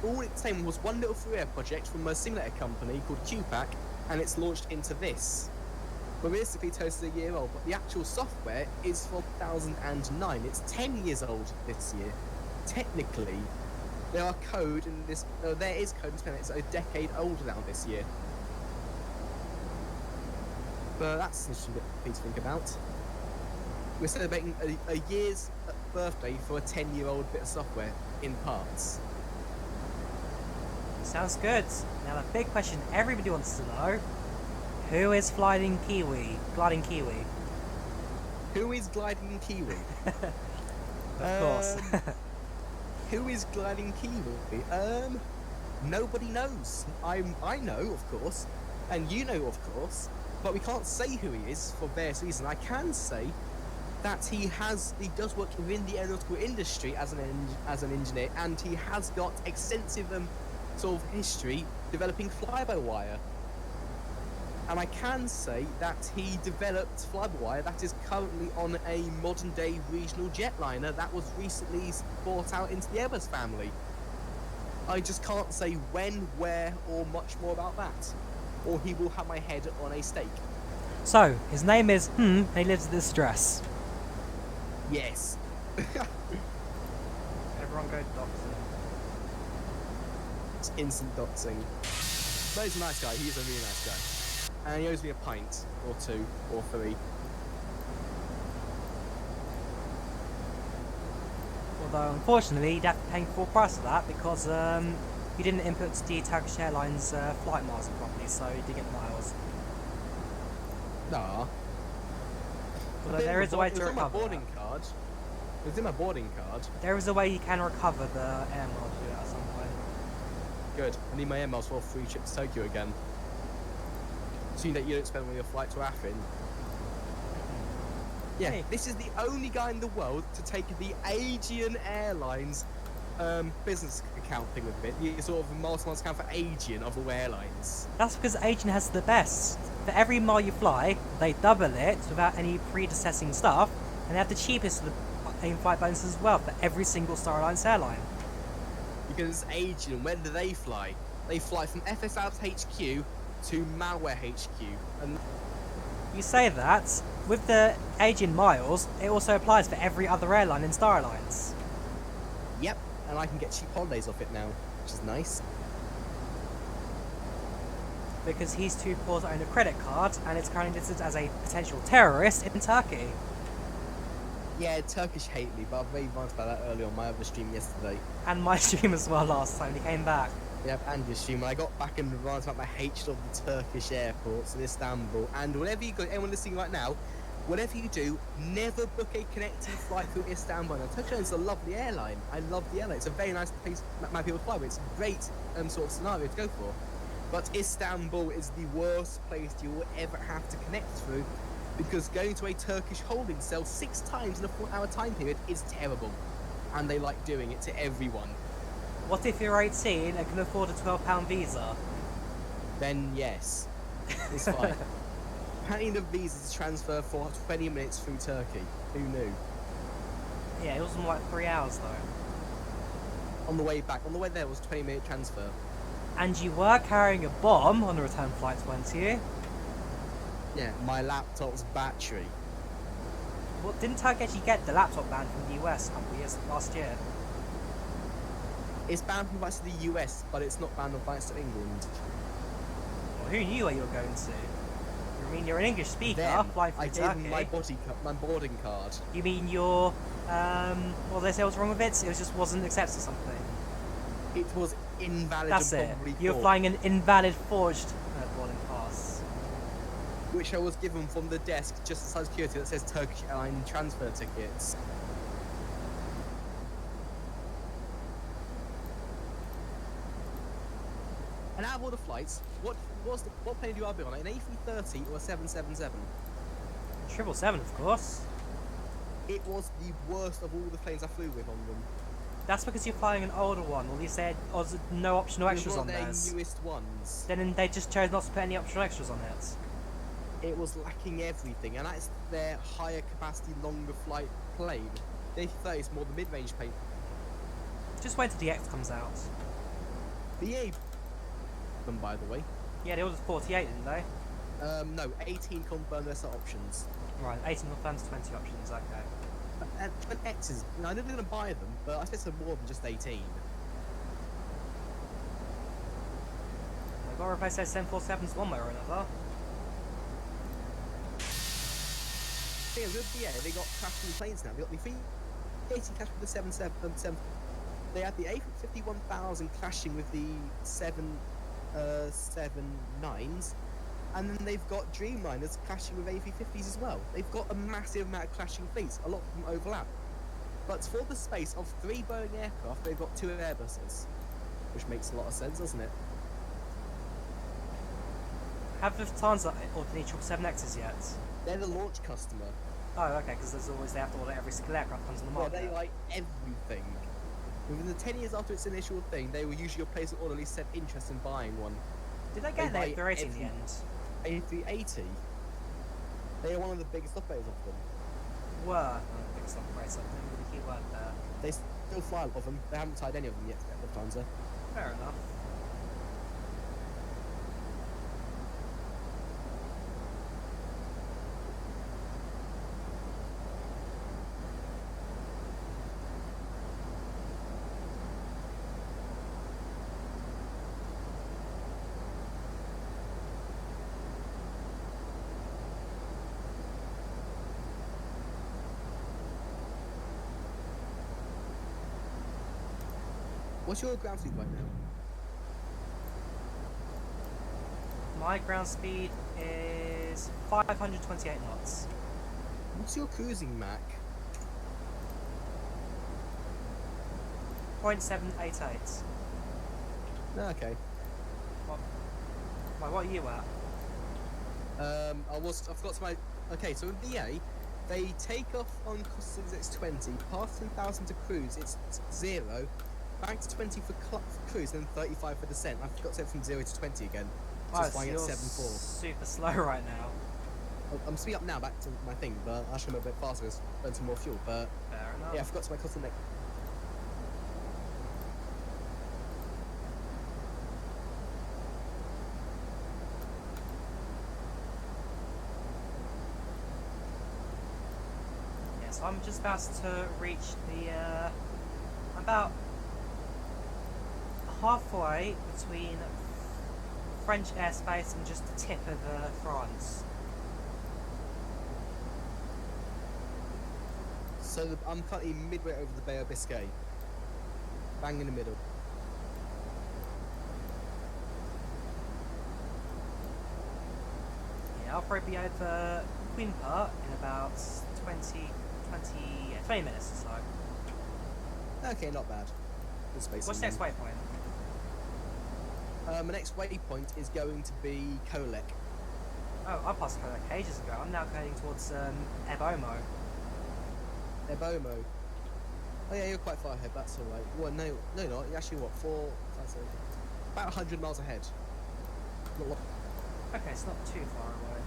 All it came was one little free air project from a simulator company called QPAC, and it's launched into this. But realistically, ToLiss is a year old, but the actual software is from 2009. It's 10 years old this year. Technically, there is code in this pen. It's a decade older now this year. But that's an interesting thing to think about. We're celebrating a year's birthday for a 10-year-old bit of software in parts. Sounds good. Now the big question everybody wants to know: who is gliding Kiwi? Who is gliding Kiwi? Of course. Who is gliding Kiwi? Nobody knows. I know, of course, and you know, of course, but we can't say who he is for various reasons. I can say that he does work within the aeronautical industry as an engineer, and he has got extensive sort of history developing fly-by-wire. And I can say that he developed fly-by-wire that is currently on a modern-day regional jetliner that was recently brought out into the Airbus family. I just can't say when, where, or much more about that. Or he will have my head on a stake. So, his name is and he lives in this dress. Yes. Everyone go doxing. It's instant doxing. But he's a nice guy. He is a really nice guy. And he owes me a pint, or 2, or 3. Although, unfortunately, you'd have to pay full price for that because you didn't input the Turkish Airlines flight miles properly, so you did get miles. Nah. Although there is a way to recover recover my boarding card. It was in my boarding card. There is a way you can recover the air miles at some point. Good. I need my air miles for a free trip to Tokyo again. Assuming that you don't spend on your flight to Afrin. Yeah, Hey. This is the only guy in the world to take the Aegean Airlines business account thing with it. The sort of miles account for Aegean of all airlines. That's because Aegean has the best. For every mile you fly, they double it without any predecessing stuff, and they have the cheapest in-flight bonuses as well for every single Star Alliance airline. Because it's aging, when do they fly? They fly from FS Labs HQ to Malware HQ. And You say that, with the age in miles, it also applies for every other airline in Star Alliance. yep, and I can get cheap holidays off it now, which is nice. Because he's too poor to own a credit card, and it's currently listed as a potential terrorist in Turkey. Yeah, Turkish hate me, but I've made rants about that earlier on my other stream yesterday. And my stream as well last time he came back. Yep, and your stream. When I got back and rants about my hatred of the Turkish airports in Istanbul, and whenever you go, anyone listening right now, whatever you do, never book a connecting flight through Istanbul. Now, Turkish Airlines is a lovely airline. I love the airline. It's a very nice place my people fly with. It's a great sort of scenario to go for. But Istanbul is the worst place you will ever have to connect through, because going to a Turkish holding cell 6 times in a 4-hour time period is terrible. And they like doing it to everyone. What if you're 18 and can afford a £12 visa? Then yes, it's fine. Apparently the visas transfer for 20 minutes through Turkey. Who knew? Yeah, it was more like 3 hours though. On the way back, on the way there was 20-minute transfer. And you were carrying a bomb on the return flight, weren't you? Yeah, my laptop's battery. Well, didn't Turkey actually get the laptop ban from the US a couple of years last year? It's banned from flights to the US, but it's not banned on flights to England. Well, who knew where you were going to? You mean you're an English speaker Then flying I through gave Turkey? them my boarding card. You mean your well, they say what's wrong with it? It was just wasn't accepted or something. It was invalid. That's and it. probably You're forged, flying an invalid forged boarding pass. which I was given from the desk just outside security that says Turkish Airline transfer tickets. And out of all the flights, what plane do you be on? An A330 or a 777? 777, of course. It was the worst of all the planes I flew with on them. That's because you're flying an older one. Well, you said no optional It was extras one on of their theirs. newest ones. Then they just chose not to put any optional extras on it. It was lacking everything, and that's their higher capacity, longer flight plane. The A330 is more the mid-range plane. Just wait till the X comes out. The A, them by the way. Yeah, they ordered 48, didn't they? No, 18 confirmed their set options. Right, 18 confirms 20 options, okay. And X's, you know, I know they're going to buy them, but I expect more than just 18. They've got to replace those 747s one way or another. Yeah, with the they got crashing planes now. They got the 380 crashing with the 777. They had the A51,000 clashing with the 779s. And then they've got Dreamliners clashing with A350s as well. They've got a massive amount of clashing fleets. A lot of them overlap. But for the space of 3 Boeing aircraft, they've got 2 Airbuses. Which makes a lot of sense, doesn't it? Have the Lufthansa ordered any 777Xs yet? They're the launch customer. Oh, okay, because there's always, they have to order every single aircraft comes on the Where market. they like everything. Within the 10 years after its initial thing, they will usually place an order, at least said interest in buying one. Did they get They an buy A380 in the end? A380. They are one of the biggest operators of them. Were. Oh, big stock price, I didn't really keep word there. They still fly a lot of them. They haven't tied any of them yet, Lufthansa. Fair enough. What's your ground speed right now? My ground speed is 528 knots. What's your cruising Mach? 0.788. No, okay. What are you at? I forgot to my. Okay, so in BA, they take off on cost it's 20, past 3,000 to cruise, it's 0, back to 20 for cruise, then 35 for descent. I forgot to say from 0 to 20 again. Oh, Just flying you're at 7.4. super slow right now. I'm speeding up now back to my thing, but I should go a bit faster, burn some more fuel. But Fair enough. yeah, I forgot to make the next. Yeah, so I'm just about to reach the, I'm about halfway between French airspace and just the tip of France. So I'm currently midway over the Bay of Biscay, bang in the middle. Yeah, I'll probably be over Quimper in about 20 minutes or so. Okay, not bad. Good space. What's the next waypoint? My next waypoint is going to be Kolek. Oh, I passed Kolek ages ago. I'm now heading towards Ebomo. Ebomo. Oh yeah, you're quite far ahead. That's all right. Well, no, not. You're actually what, 4, 5, 7, about 100 miles ahead. Not long. Okay, it's not too far away.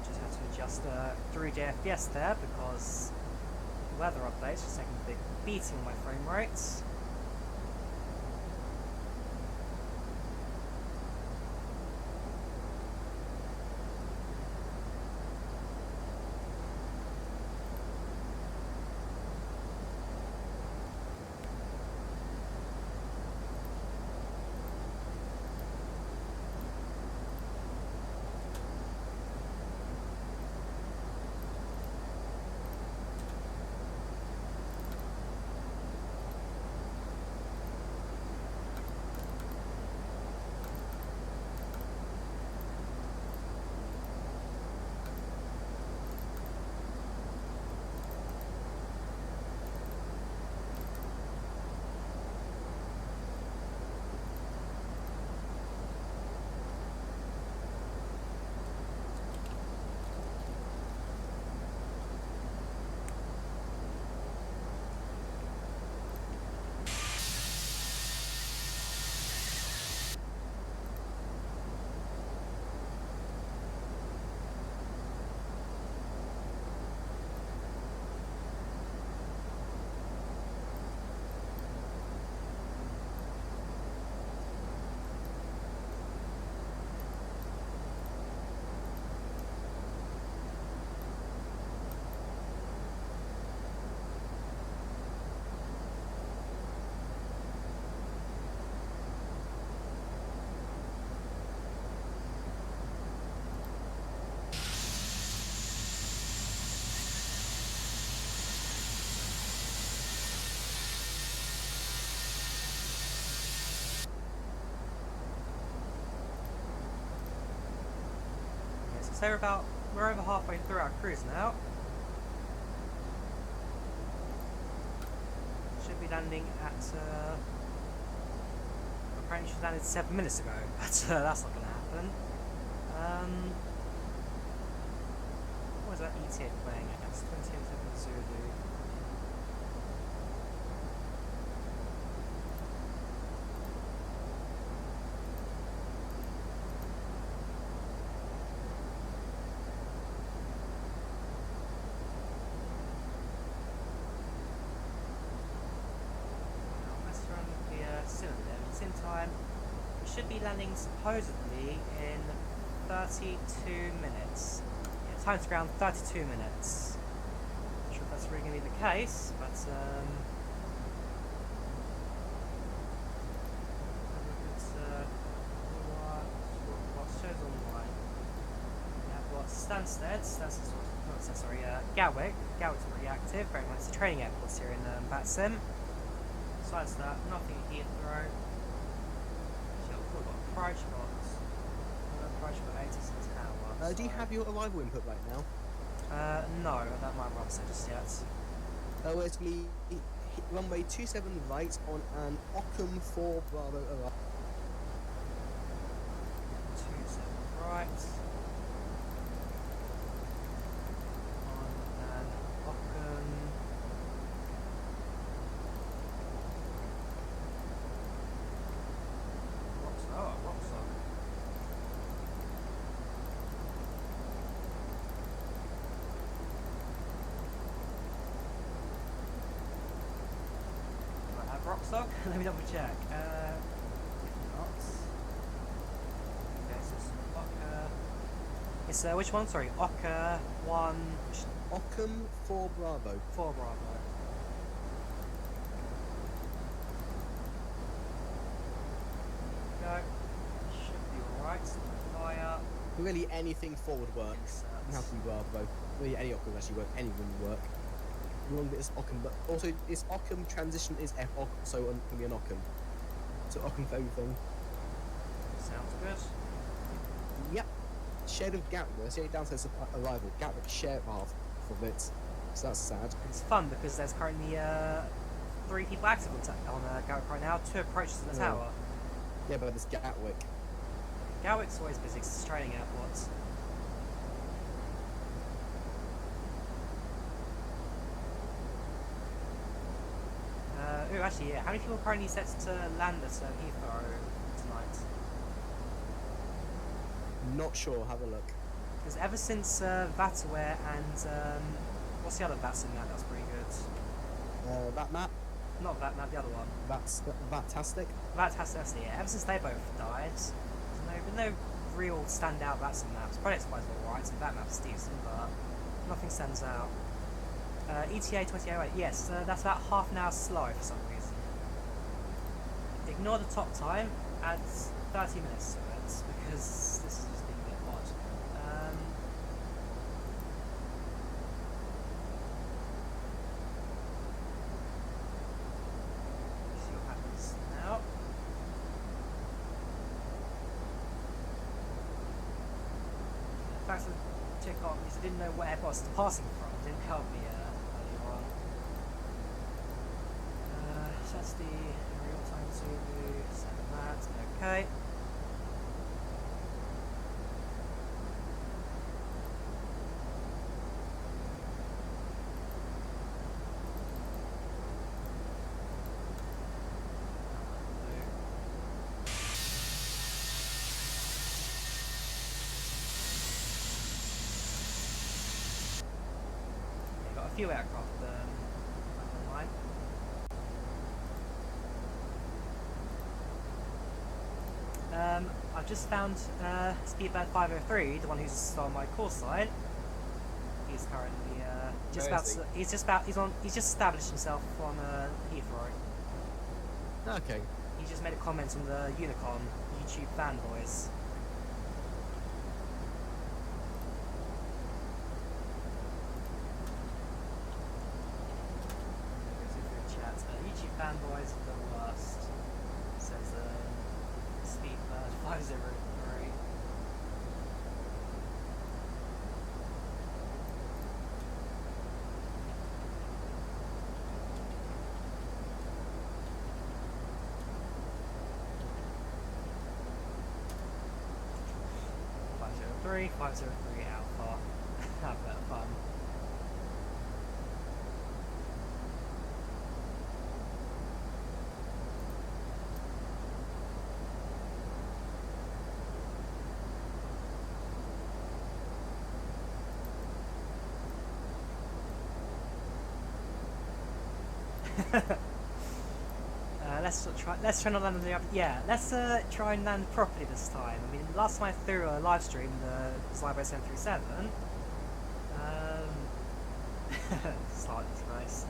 Just had to adjust through the FPS there because the weather updates just taking a big beating on my frame rates. So we're over halfway through our cruise now. Should be landing at, apparently should have landed 7 minutes ago, but that's not going to happen. What was that ETA playing against? 27 Zulu. In time, we should be landing supposedly in 32 minutes. Yeah, time to ground 32 minutes. Not sure if that's really going to be the case, but what shows online. We have got Stansted's, Gatwick. Gatwick's pretty active, very much the training airports here in Batsim. Besides that, nothing at Heathrow. We've got Price Box. Price Box 86 Tower. Do you have your arrival input right now? No, that might not say just yet. Well, it's going to be runway 27 right on an Ockham 4 Bravo arrival. stock? Let me double check. Not. Okay, so it's Oka. It's which one? Sorry, Oka 1 Ockham 4 Bravo. 4 Bravo. Go. Should be alright. Fire. Really, anything forward works. Doesn't have to be Bravo. Really, any Ockham actually work. Any would work. The wrong bit is Ockham, but also this Ockham transition is F Ockham, so it can be an Ockham. So Ockham for everything. Sounds good. Yep. Shade of Gatwick. See, down says arrival. Gatwick share half of it. So that's sad. It's fun because there's currently 3 people active on Gatwick right now, 2 approaches to the Yeah. tower. Yeah, but it's Gatwick. Gatwick's always busy 'cause it's training airports. Ooh, actually, yeah. How many people are currently set to land at Heathrow tonight? Not sure. Have a look. Because ever since Vataware and what's the other Vats in that? That's pretty good. That map. Not that map, the other one. That's fantastic. That's yeah. Ever since they both died, there's no real standout Vats in maps. Project Spies are alright, and that map's decent, but nothing stands out. ETA 2008, yes, that's about half an hour slow for some reason. Ignore the top time, add 30 minutes to it, because this is just being a bit odd. See what happens now. The fact that Takeoff is I didn't know what Airbus was passing from, didn't help me earlier on. So that's the real-time Zulu, send that, okay. Got a few aircraft online. I've just found SpeedBird 503, the one who's on my call sign. He's currently just Where about. is he? He's just established himself on Heathrow. Okay. He just made a comment on the Unicon YouTube fanboys. Chat. YouTube fanboys are the worst. Says SpeedBird 503. Three 503 Alpha. Have that fun. Let's try not land on the other. Yeah, let's try and land properly this time. I mean, last time I threw a live stream the Zybo 737. Slightly nice.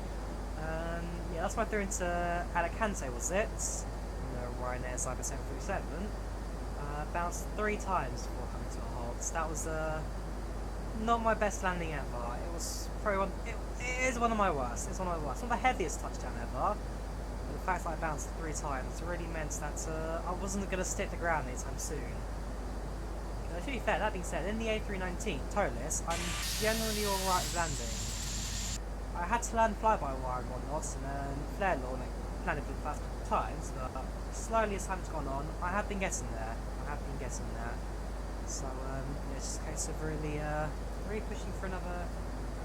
Yeah, last time I threw into Alicante, was it? The Ryanair Zybo 737. Bounced 3 times before coming to a halt. That was not my best landing ever. It was probably one. It is one of my worst. It's one of my worst. Not the heaviest touchdown ever. But the fact that I bounced 3 times really meant that I wasn't going to stick the ground anytime soon. To be fair, that being said, in the A319 ToLiss, I'm generally alright with landing. I had to land fly-by-wire and whatnot, and then flare law landed for the first couple of times, but slowly as time's gone on, I have been getting there. So, it's just a case of really pushing for another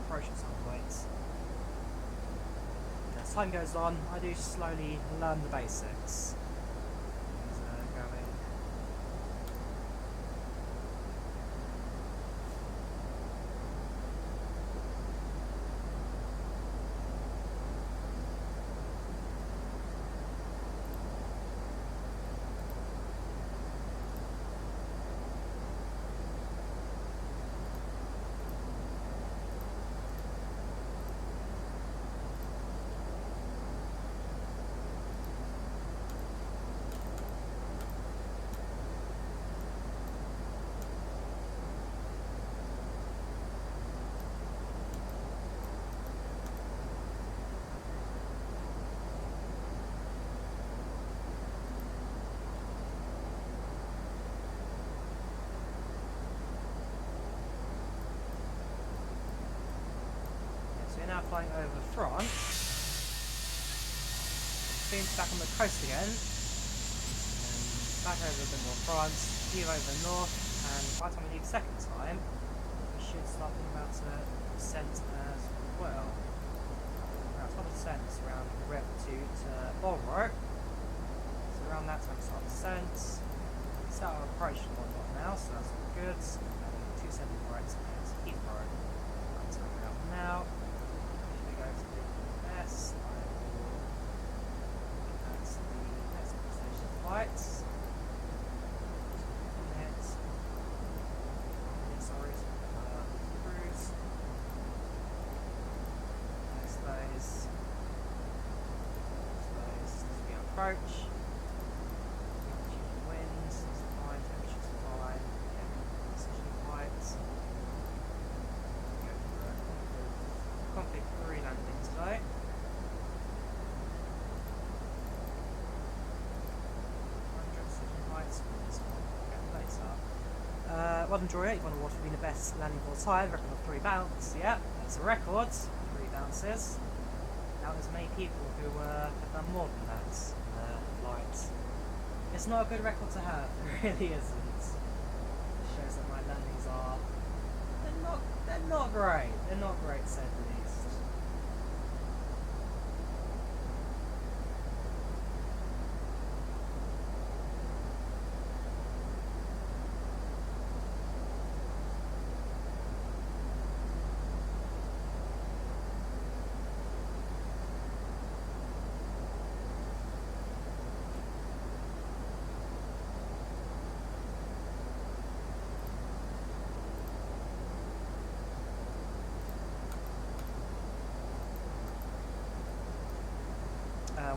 approach at some point. As time goes on, I do slowly learn the basics. Going. now flying over France. Soon back on the coast again. And back over the North France, here over north, and by the time we leave second time, we should start thinking about descent as well. Around 12% around Rev 2 to Porto. So around that time we start descent. We start our approach and whatnot now, so that's all good. And 27 right at Heathrow. That's where we're out now. If we go to the best, I will look at the next station flights. Cruise. Next phase. As we approach. Winds, it's fine, temperature's fine. Yeah, precision flights. Go for a config 3 landing today. 100 precision flights. This one, get later. Well done, Drawyah, you've won an award for being the best landing of all time. Record of 3 bounces. Yeah, that's a record. 3 bounces. Now there's many people who have done more than that in flight. It's not a good record to have, it really isn't. It shows that my landings are... They're not great. They're not great, to say the least.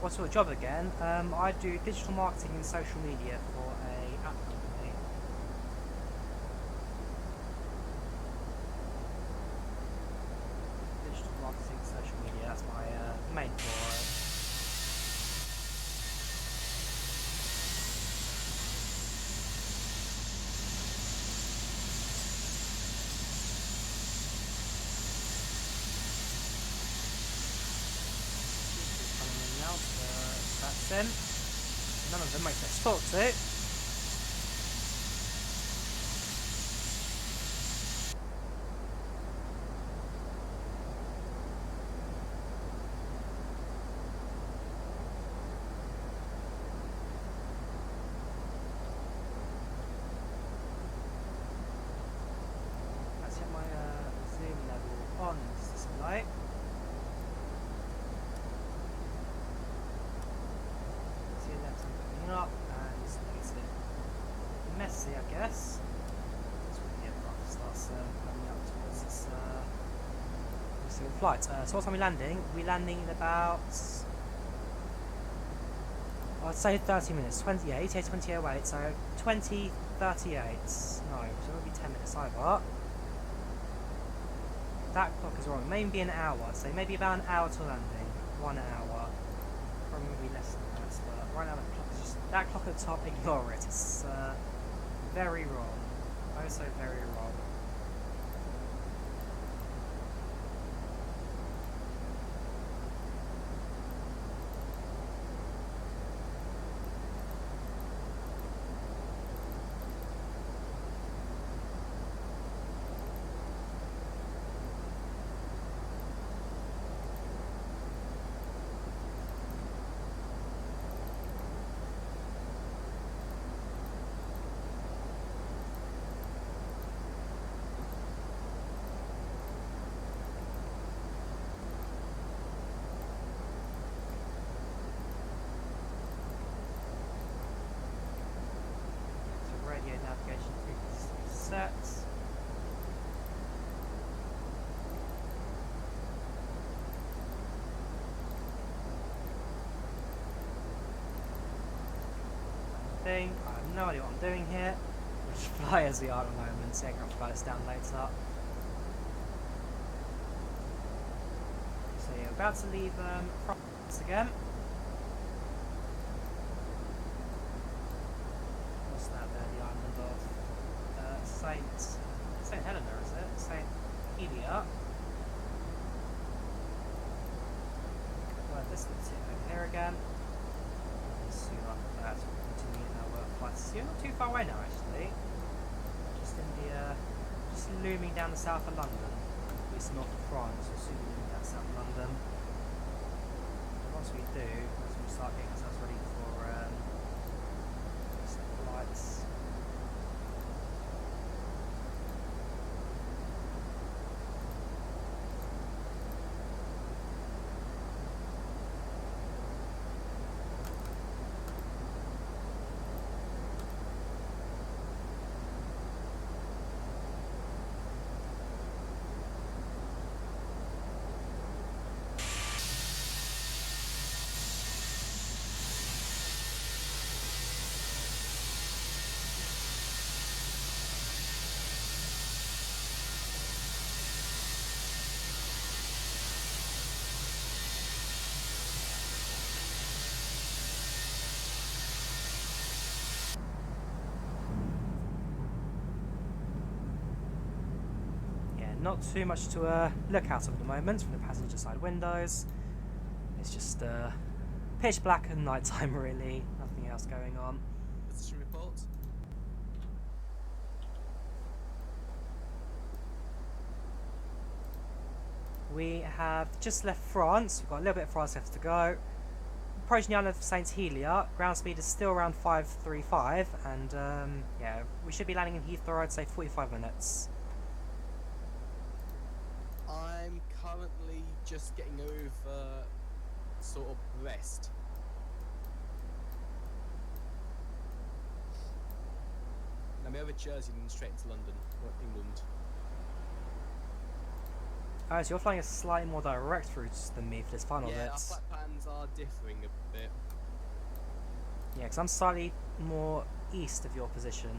What's your job again? I do digital marketing and social media for a app company. Digital marketing and social media, that's my main for it. That's in. None of them make sense to talk to. Let's hit my zoom level on this display. Up and it's a bit messy, I guess. That's when the aircraft starts coming up towards this single flight. So what time are we landing? We're landing in about, I'd say 30 minutes. 28, 2008, so 20:38. No, so it'll be 10 minutes either. That clock is wrong. Maybe an hour. I'd say maybe about an hour to landing. 1 hour. Probably less than that. But right now the clock is just that clock at the top. Ignore it. It's very wrong. Oh, so very wrong. Radio navigation frequency set. I have no idea what I'm doing here. We'll just fly as we are at the moment, so I can fly this down later. So you're about to leave France again. What's that there? The island of Saint Helena, is it? Saint Helia. let's hit over here again. And soon after that, we'll continue our flights. You're not too far away now, actually. Just in the, just looming down the south of London. At least north of France, or soon looming down south of London. And once we do, once we start getting ourselves ready for flights. Not too much to look out of at the moment from the passenger side windows. It's just pitch black and night time really, nothing else going on. Position report. We have just left France, we've got a little bit of France left to go. Approaching the island of St Helier, ground speed is still around 535 and yeah, we should be landing in Heathrow, I'd say 45 minutes. I'm currently just getting over sort of Brest. I'm over Jersey and straight into London, or England. Oh, so you're flying a slightly more direct route than me for this final bit. Yeah, our flight patterns are differing a bit. Yeah, because I'm slightly more east of your position.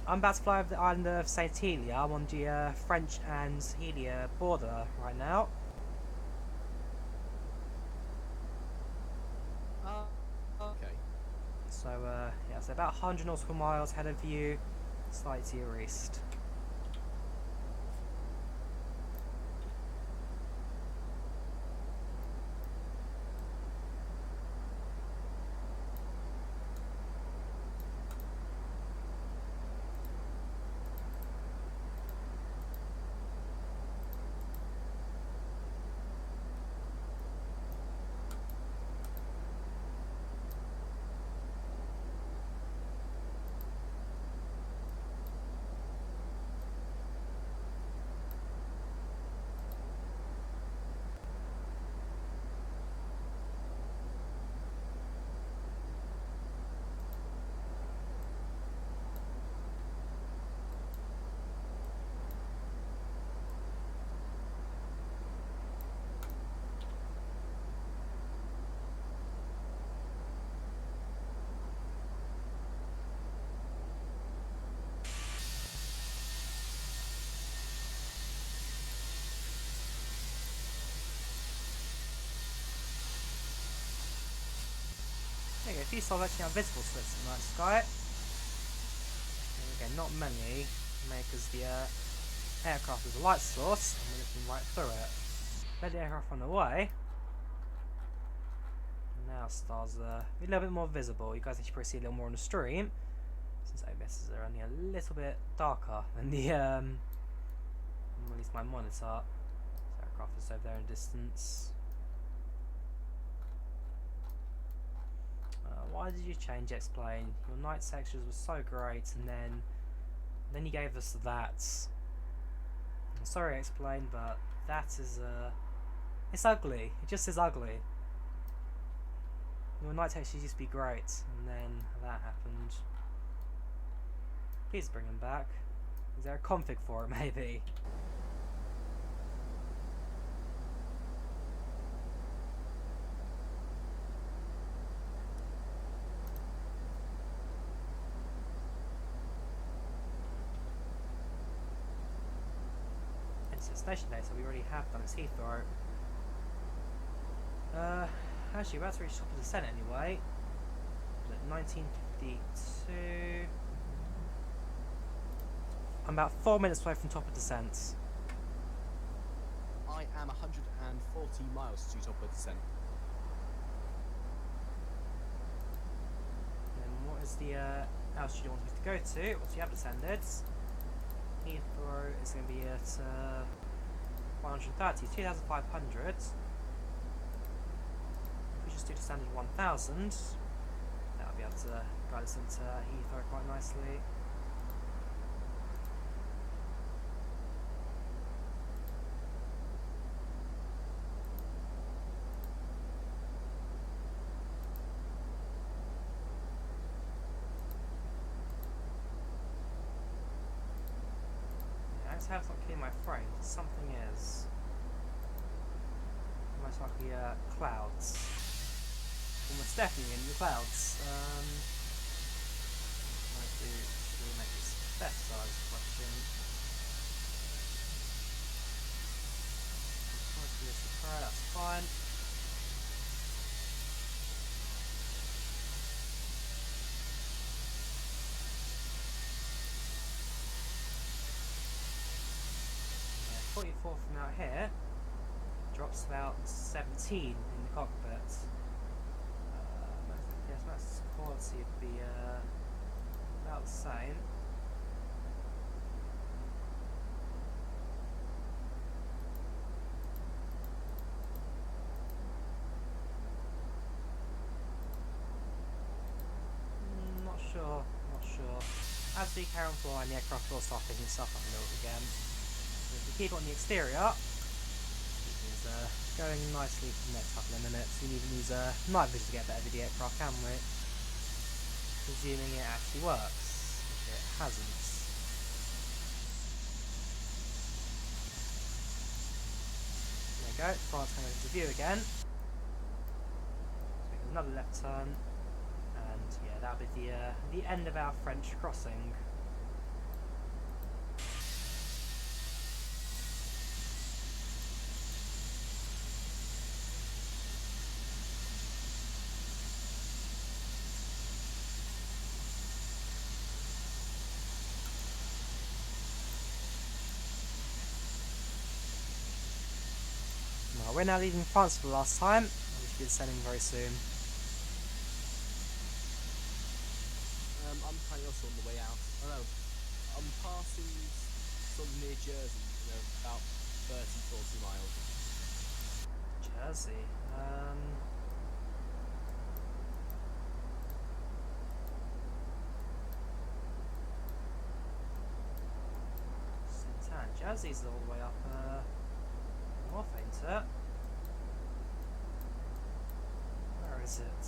I'm about to fly over the island of St Helier. I'm on the French and Helier border right now. Okay. So, yeah, so about 100 nautical miles ahead of you, slightly to your east. There you go, a few stars actually have visible slits in the night sky. Okay, not many, because the aircraft is a light source and we're looking right through it. Let the aircraft run away. Now stars are a little bit more visible. You guys can probably see a little more on the stream, since OBSs are only a little bit darker than the at least my monitor. So aircraft is over there in the distance. Why did you change X-Plane? Your night sections were so great, and then you gave us that. I'm sorry, X-Plane, but that is it's ugly. It just is ugly. Your night textures used to be great, and then that happened. Please bring them back. Is there a config for it, maybe? It's a station data we already have done. It's Heathrow. Actually, we're about to reach top of the descent anyway. Was it 1952? I'm about 4 minutes away from top of descent. I I am 140 miles to top of descent. And then what is the altitude you want me to go to? Once you have descended, Heathrow is going to be at 130, 2,500. If we just do descended 1,000, that'll be able to guide us into Heathrow quite nicely. I have not clear my frame, something is. Most likely clouds. Almost definitely in the clouds. Should we make this better size question? That's fine. Yeah, 44 from out here drops about 17 in the cockpit. Yes, max quality would be about the same. Not sure. As we carry on flying, the aircraft will start picking stuff up a little again. So if we keep it on the exterior, it is going nicely for the next couple of minutes. We need to use night vision to get better with the aircraft, can we? Presuming it actually works, which it hasn't. There we go, France coming into view again. So we get another left turn. And yeah, that'll be the end of our French crossing. Well, we're now leaving France for the last time. We should be descending very soon. I'm currently also on the way out. Oh no, I'm passing sort of near Jersey, about 30-40 miles. Jersey. Saint-Anne. Jersey's all the way up north, ain't it? Where is it?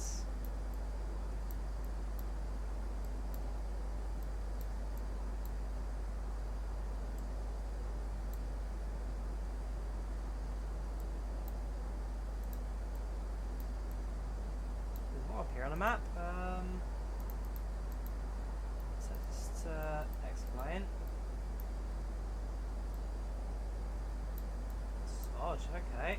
Up here on the map. So just to explain. Dodge, okay.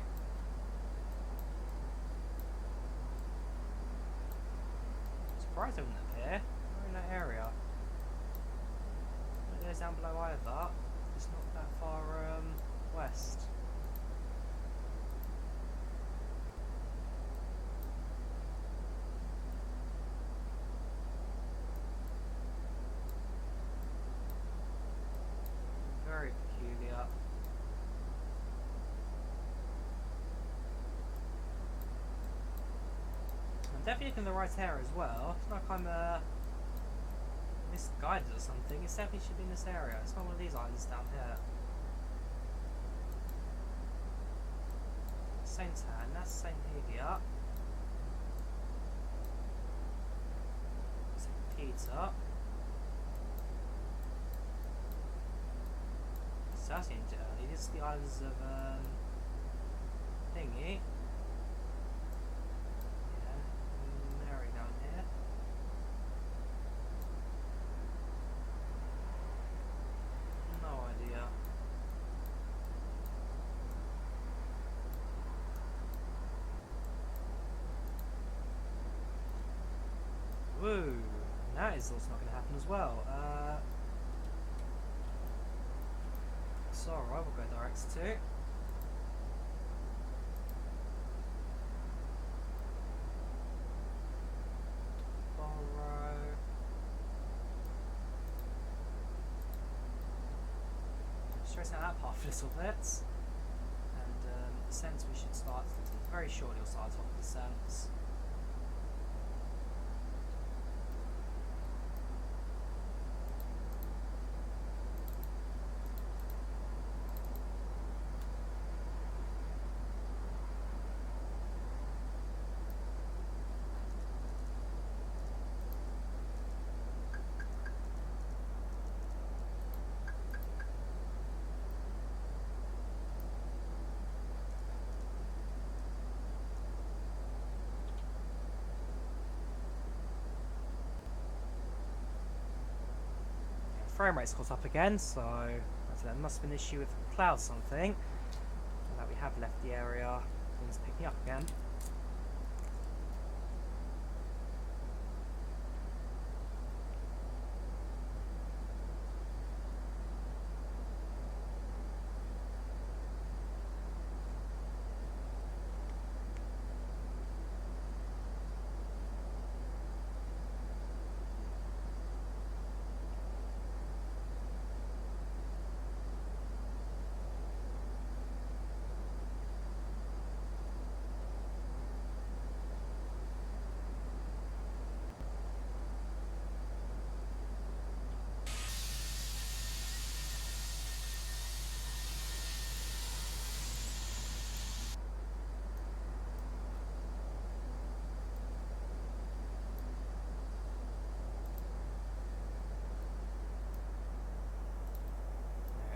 Surprised I wouldn't appear. We're in that area. It goes down below either. It's not that far west. Very peculiar. I'm definitely looking in the right area as well. It's not like I'm misguided or something. It definitely should be in this area. It's not one of these islands down here. Saint-Anne, that's St. Hevia. St. Peter. So that's getting early. This is the islands of Thingy. Yeah, Mary down here. No idea. Woo! That is also not going to happen as well. It's alright, we'll go direct to. straighten out that path a little bit. And descents we should start very shortly. We'll start off descents. Frame rate's caught up again, so there must have been an issue with cloud something. And that we have left the area, things picking up again.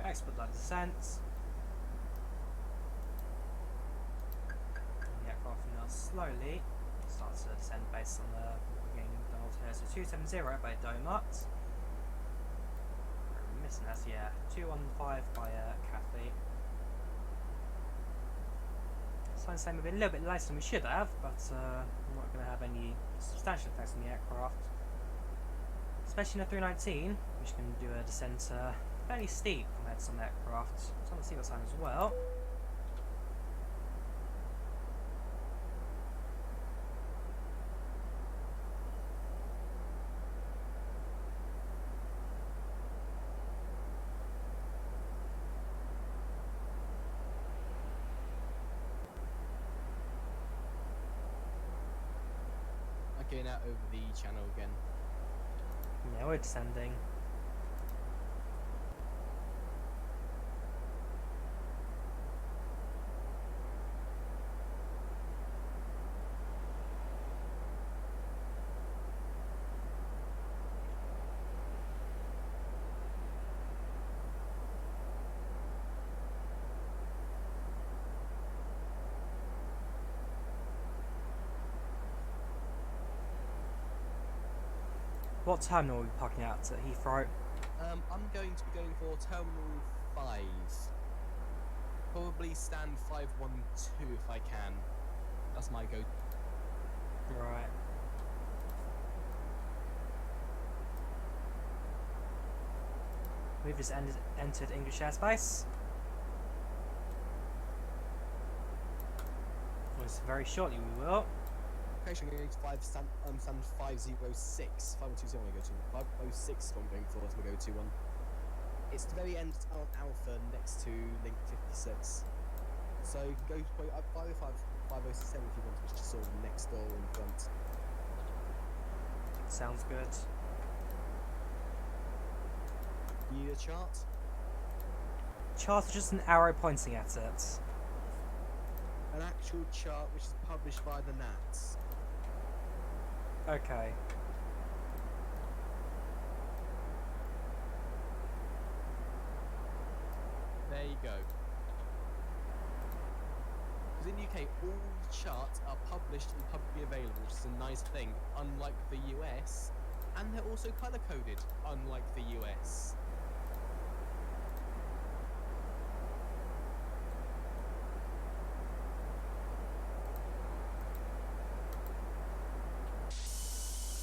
Expedite descent. The aircraft now slowly starts to descend based on the getting done here. So 270 by Donut. We're missing us, yeah. 215 by Kathy. So saying we've been a little bit later than we should have, but we're not going to have any substantial effects on the aircraft. Especially in a 319, which can do a descent fairly steep compared to some aircraft. It's on the steeper side as well. Okay, now over the channel again. Yeah, we're descending. What terminal are we parking at Heathrow? I'm going to be going for Terminal 5. Probably stand 512 if I can. That's my go. Right. We've just entered English airspace. Well, very shortly we will. Okay, so I'm going to go to stand 506. 5120 I'm going to go to. 506 is what I'm going for. That's my go-to one. It's the very end of Alpha next to link 56. So you can go to 505, 507 if you want, which is sort of next door in front. Sounds good. You need a chart? Chart is just an arrow pointing at it. An actual chart which is published by the Nats. Okay. There you go. Because in the UK, all charts are published and publicly available, which is a nice thing, unlike the US, and they're also colour-coded, unlike the US.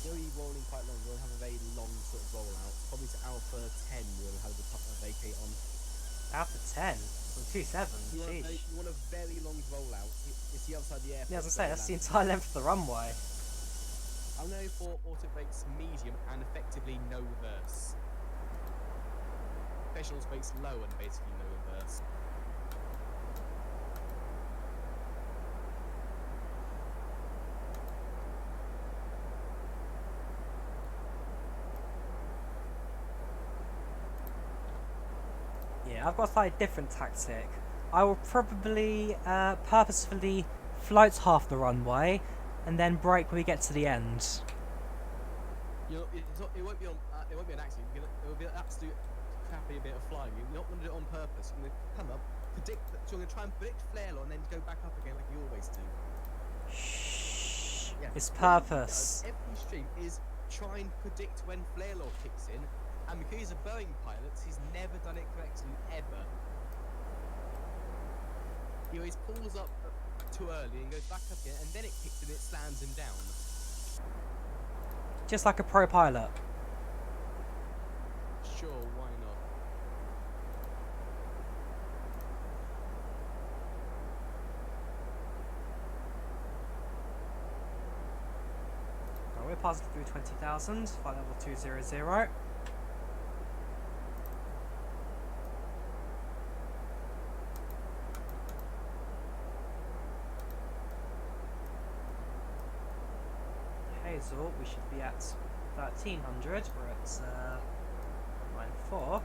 They'll be rolling quite long. We'll have a very long sort of rollout. Probably to Alpha 10 we'll have the vacate on. Alpha 10? From 27? You want a very long rollout. It's the other side of the airport. Yeah, as I say, that's the entire length of the runway. I'm going for auto brakes medium and effectively no reverse. professionals brakes low and basically no reverse. Yeah, I've got a slightly different tactic. I will probably purposefully float half the runway and then brake when we get to the end. It won't be on. It won't be an accident. It will be an absolute crappy bit of flying. You're not going to do it on purpose. You're going to come up, predict. So you're going to try and predict flare law and then go back up again like you always do. Shh. Yeah. It's What he purpose. does every stream is try and predict when flare law kicks in, and because he's a Boeing pilot, he's never done it correctly ever. He always pulls up too early and goes back up again, and then it kicks and it slams him down. Just like a pro pilot. Sure, why not? Right, we're passing through 20,000, flight level 200. Hazel, we should be at 1300. We're at 94.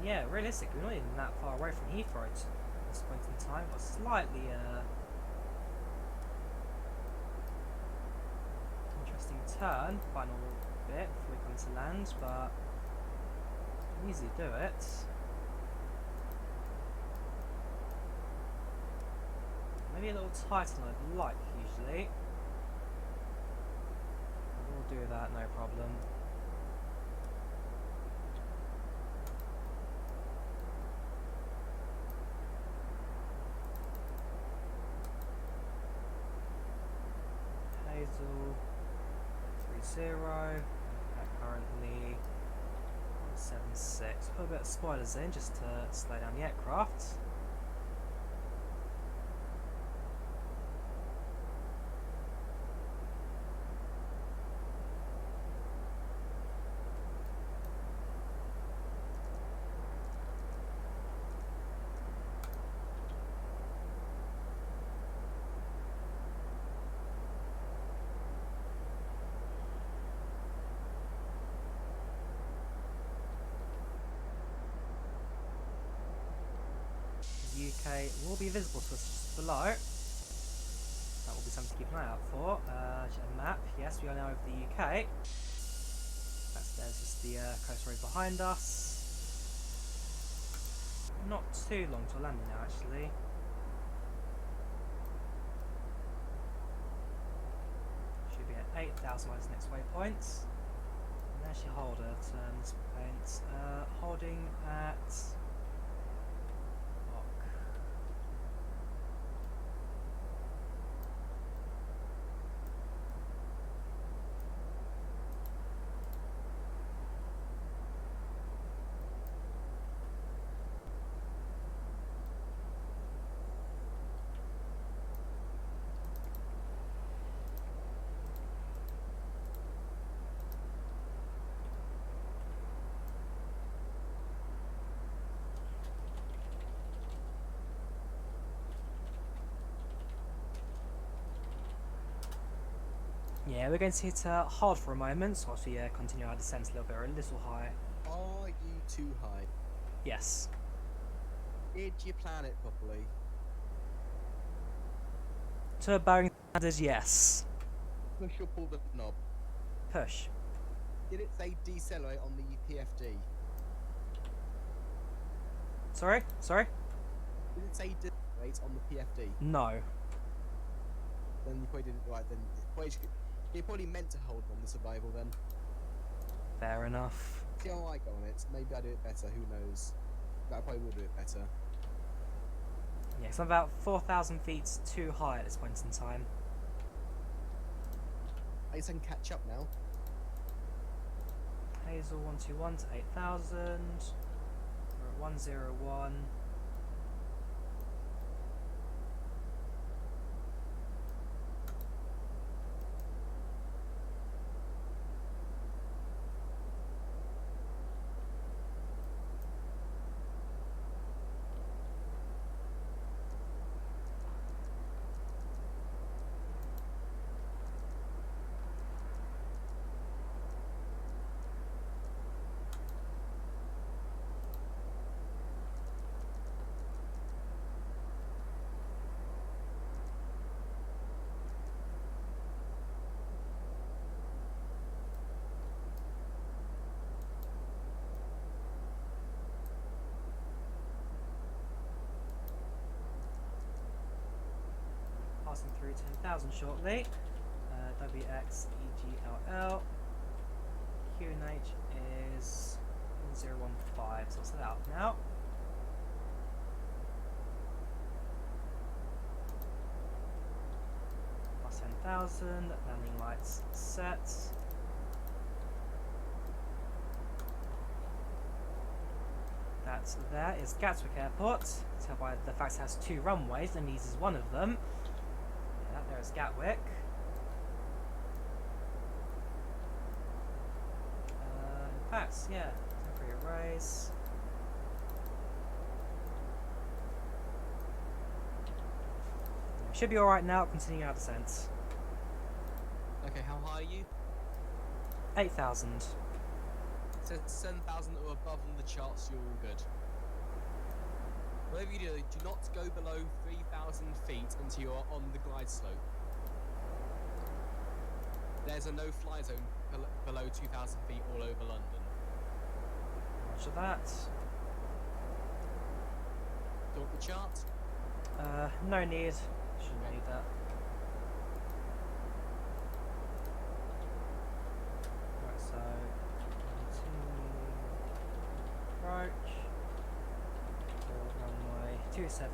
Yeah, realistically, we're not even that far away from Heathrow at this point in time. Got slightly interesting turn, final bit before we come to land, but can easily do it. Maybe a little tighter than I'd like usually. We'll do that, no problem. Hazel 30, currently 176. Put a bit of spoilers in just to slow down the aircraft. UK will be visible to us just below. That will be something to keep an eye out for. A map, yes, we are now over the UK. There's just the coast road behind us. Not too long to landing now, actually. Should be at 8,000 miles next waypoint. And actually hold at this point. Holding at. Yeah, we're going to hit hard for a moment, so whilst we continue our descent a little bit, or a little high. Are you too high? Yes. Did you plan it properly? To a Boeing standards, yes. Push or pull the knob? Push. Did it say decelerate on the PFD? Sorry? Sorry? Did it say decelerate on the PFD? No. Then you probably didn't. Right then, you probably meant to hold on the survival then. Fair enough. See how I go on it. Maybe I do it better. Who knows? But I probably will do it better. Yeah, so I'm about 4,000 feet too high at this point in time. I guess I can catch up now. Hazel 121 to 8,000. We're at 101. Passing through 10,000 shortly. WXEGLL. QNH is 015, so I'll set that up now. Plus 10,000, landing lights set. That's there is Gatwick Airport. Tell by the fact it has 2 runways, and these is one of them. Yeah, that there is Gatwick. In fact, yeah, temporary arrays. Should be alright now, continuing our descent. Okay, how high are you? 8,000. It says 7,000 or above on the charts, you're all good. Whatever you do not go below 3,000 feet until you're on the glide slope. There's a no-fly zone below 2,000 feet all over London. Roger that. Do you want the chart? No need. Shouldn't need that. Right, so continue approach. Runway 27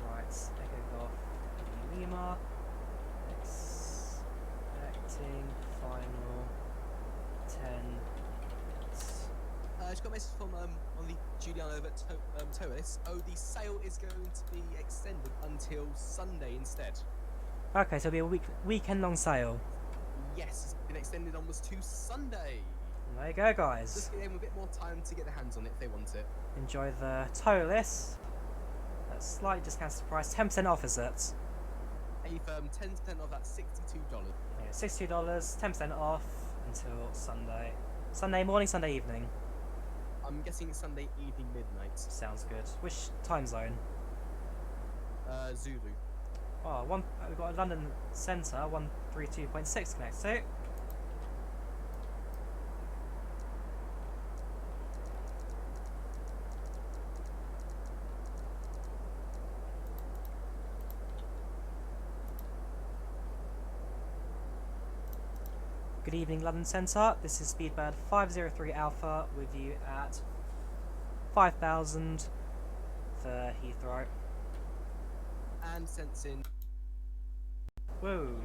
right, Echo Golf Lima. Expecting final 10. I just got a message from on the Julian over at ToLiss. Oh, the sale is going to be extended until Sunday instead. Okay, so it'll be a weekend long sale. Yes, it's been extended almost to Sunday. There you go, guys. Just give them a bit more time to get their hands on it if they want it. Enjoy the ToLiss. At slightly discounted price, 10% off is it? A firm 10% off, that's $62. Yeah, $62, 10% off until Sunday. Sunday morning, Sunday evening. I'm guessing it's Sunday evening midnight. Sounds good. Which time zone? Zulu. Oh, we've got a London Centre, 132.6 connects to. Good evening, London Centre. This is SpeedBird 503 Alpha with you at 5,000 for Heathrow. And sensing. Whoa.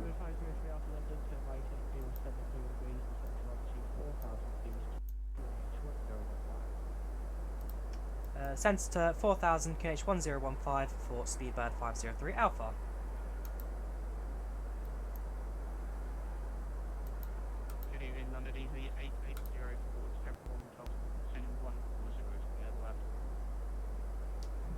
Sent to 4,000 KH1015 for SpeedBird 503 Alpha. Good evening, London Easy 880 forward, step 1, 140 square left.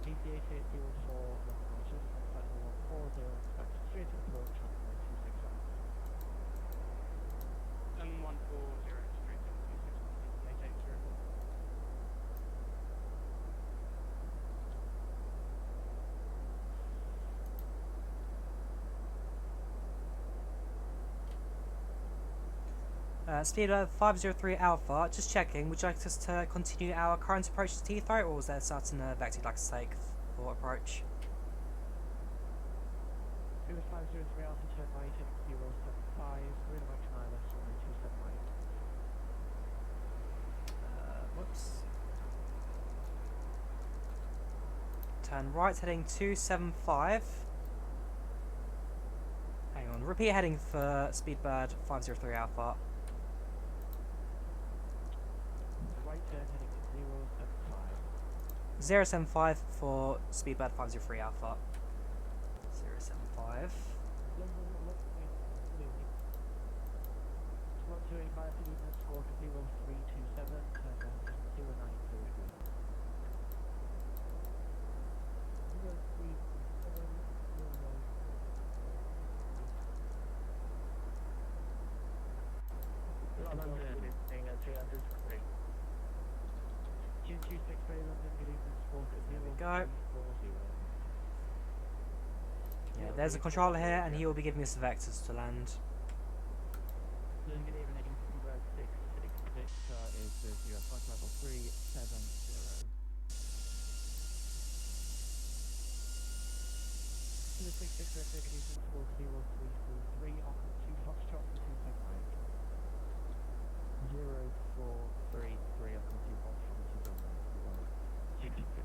DCA 804, left position, flight 140, expect straight approach, runway 260. And 140, straight to 260, 880. SpeedBird 503 Alpha, just checking, would you like us to continue our current approach to Heathrow, or was there a certain vector you'd like to take for approach? 503 Alpha, turn right, 075, redirect to ILS, runway 279. turn right, heading 275. Hang on, repeat heading for SpeedBird 503 Alpha. Right turn heading at 075. 075 for SpeedBird 503 Alpha. 075. Look, 1285 to Union score to 0327, turn left 090. 0327, visiting at 303. June 263 London, good evening, score to There we go. 0340. Yeah, there's a controller here, and he will be giving us the vectors to land. Good evening, vBritishAirways 666 is the US flight level 370. To the 66 red good evening, score 0343, Auckland 2 Foxtrot for 279. 0433, Auckland 2 Foxtrot for 279. 250.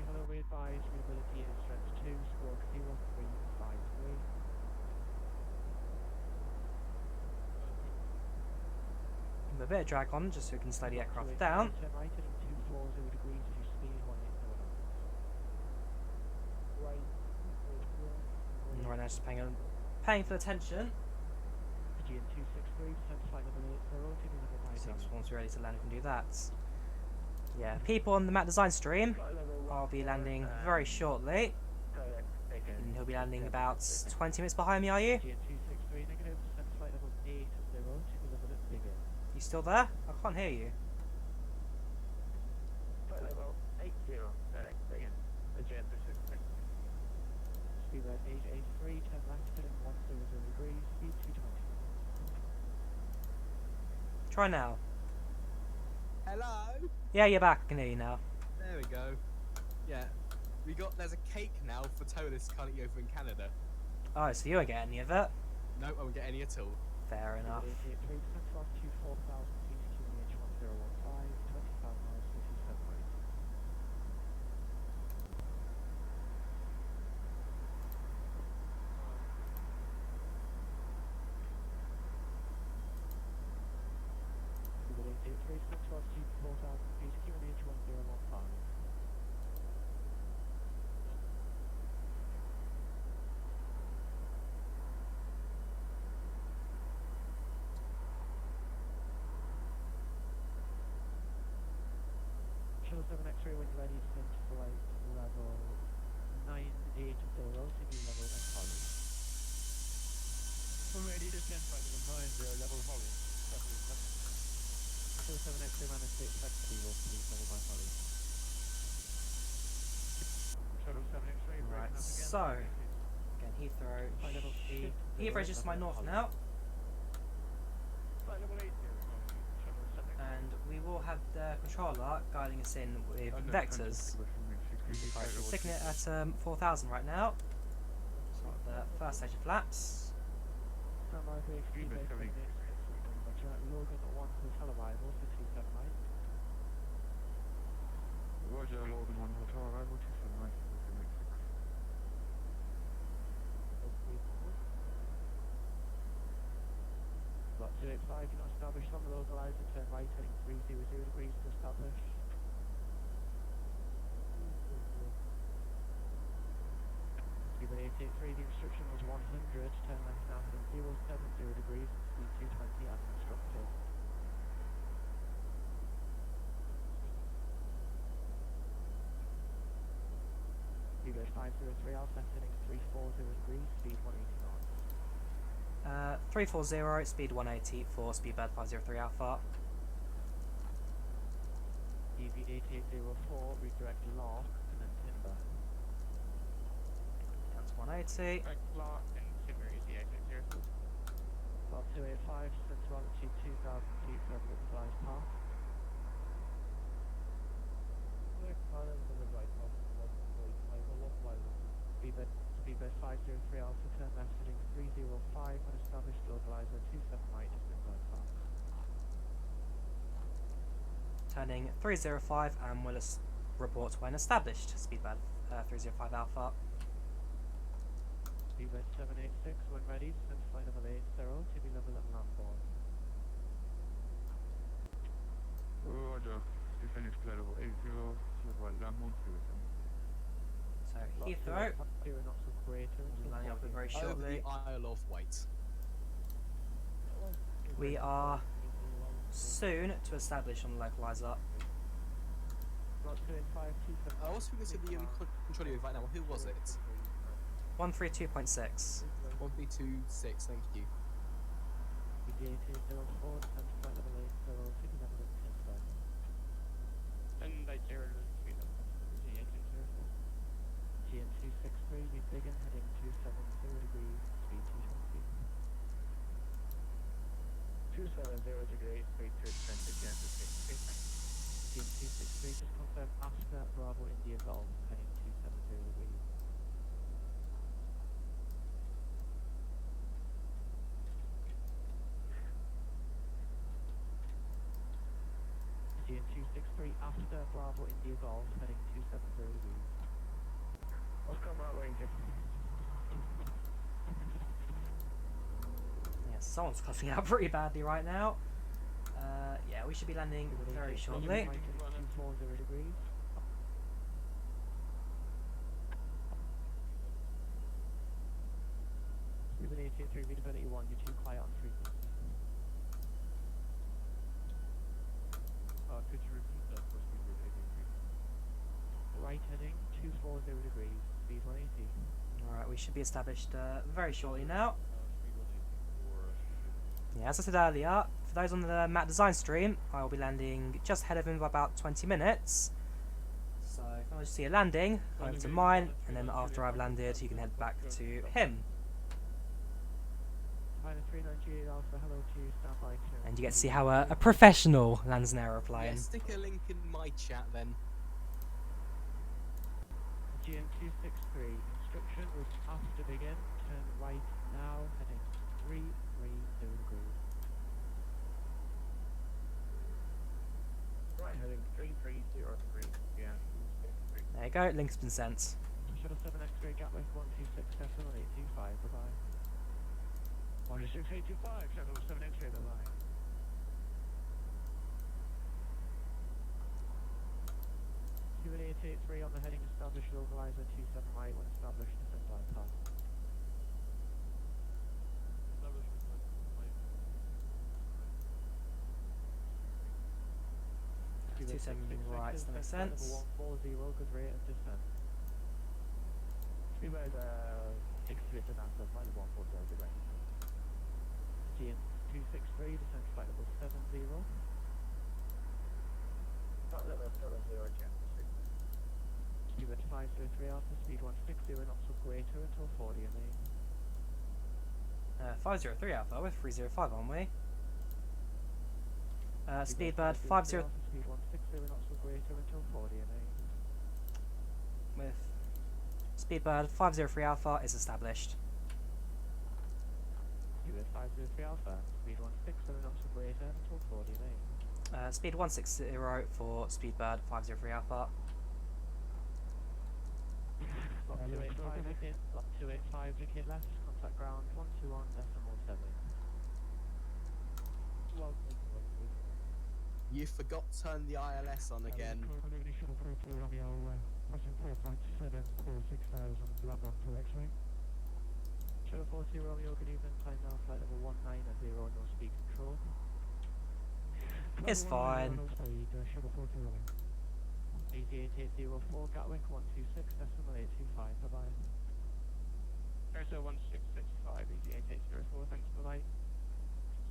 Hello, we advise mobility is strength 2, squawk 0353. Give him a bit of drag on, just so we can slow the aircraft down. Turn right heading 240 degrees to speed 180 knots. Right. And right now, just paying for attention. Fijian 263, descent flight level 80, to be level 90. So once we're ready to land, we can do that. Yeah, people on the map design stream, I'll be landing very shortly. And he'll be landing about 20 minutes behind me, are you? Fijian 263, negative, descent flight level 80, to be level at bigger. You still there? I can't hear you. Flight level 80, direct, bigger. Fijian 263. SpeedBird 883, turn left heading 100 degrees, speed 220. Try now. Hello? Yeah, you're back. I can hear you now. There we go. Yeah. There's a cake now for ToLiss currently over in Canada. Oh, so you won't get any of it? No, I won't get any at all. Fair enough. 883, descent flight to 4,000 feet, QNH 1015, 25 miles, 57 miles. SpeedBird 883, descent flight to 4,000 feet, QNH 1015. Kilo 7 X-ray when you're ready, descent flight level 980 to level and holly. We're ready to descend flight level 90 level holly. Kilo 7 X-ray minus 6 taxi will please level by holly. Kilo 7 X-ray Right, breaking up again. so again, Heathrow. Flight level 8 Heathrow's just to my north now, Flight level 80. and we will have the controller guiding us in with vectors. Right, we're sticking it at 4,000 right now. So the first stage of flaps. Standby for SpeedBird 70. Logan 1 hotel arrival for 279. Roger, Logan 1 hotel arrival 279. Lot 285, you're not established on the localizer, turn right heading 300 degrees to establish. SpeedBird 883, the instruction was 100, turn left now heading 070 degrees, speed 220 as instructed. SpeedBird 503 Alpha heading 340 degrees, speed 180 knots. 340, speed 180 for SpeedBird 503 Alpha. EV8804, redirect lock, and then timber. Down to 180. Lock, and timber is the 880. Lot 285, central altitude 2,000 feet, level of flies path. Traffic, Ireland on the right off 1.5 off London. Speedbird 503 Alpha, turn left heading 305 when established localizer 27 right has been bypassed. Turning 305 and will report when established. Speedbird 305 Alpha. Speedbird 786 when ready, descend flight level 80 to be level at land board. Roger. Descending flight level 80 to avoid landmode tourism. So Heathrow, Zero knots of greater we'll be landing off very Over shortly. the Isle of Wight. We are soon to establish on the localizer. What's frequency of the control unit right now? Who was it? 132.6. 1326, thank you. GN263, we begin heading 270 degrees, speed 220. 270 degrees, speed 220 again to 60. GN263, just confirm after Bravo India Golf, heading 270 degrees. GN263, after Bravo India Golf, heading 270 degrees. Oscar Bravo India. Yeah, someone's coughing out pretty badly right now. Yeah, we should be landing very shortly. 240 degrees. Cuban 883, Vita 81, you're too quiet on frequency. Could you repeat that for Speedbird 883? Right heading 240 degrees, speed 180. Alright, we should be established very shortly now. Speed 180 for Yeah, as I said earlier, for those on the map design stream, I will be landing just ahead of him by about 20 minutes. So if you want to see a landing, go over to mine, and then after I've landed, you can head back to him. Pilot 398 Alpha, hello to you, stand by to... And you get to see how a professional lands an aeroplane. Yeah, stick a link in my chat then. GN263, instruction was after begin, turn right now, heading 330 degrees. Right heading 3303. Yeah. There you go, link's been sent. Shuttle 7 X-ray Gatwick 126 decimal 825, bye-bye. 16825, Shuttle 7 X-ray, bye-bye. Cuban 883 on the heading established localizer 27 right when established descend bypass. Cuban 27 right, that makes sense. 140, good rate of descent. Speedbird 63 to NASA, flight 140, good right. GN263, descent flight level 70. Not level 70, Jan. Cuban 503 Alpha, speed 160 knots or greater until 40 ME. 503 Alpha with 305, aren't we? Speedbird 50 Alpha, speed 160 knots or greater until 40 ME. with Speedbird 503 Alpha is established. Cuban 503 Alpha, speed 160 knots or greater until 40 ME. Speed 160 for Speedbird 503 Alpha. Block 285 wicket, block 285 wicket left, contact ground 121.7. You forgot to turn the ILS on again. Shuttle 40 Romeo, good evening, time now, flight level 190, no speed control. It's fine. Shuttle 40 Romeo. 88804 Gatwick 126 decimal 825, bye bye. Airso 1665, EG8804, thanks, bye-bye.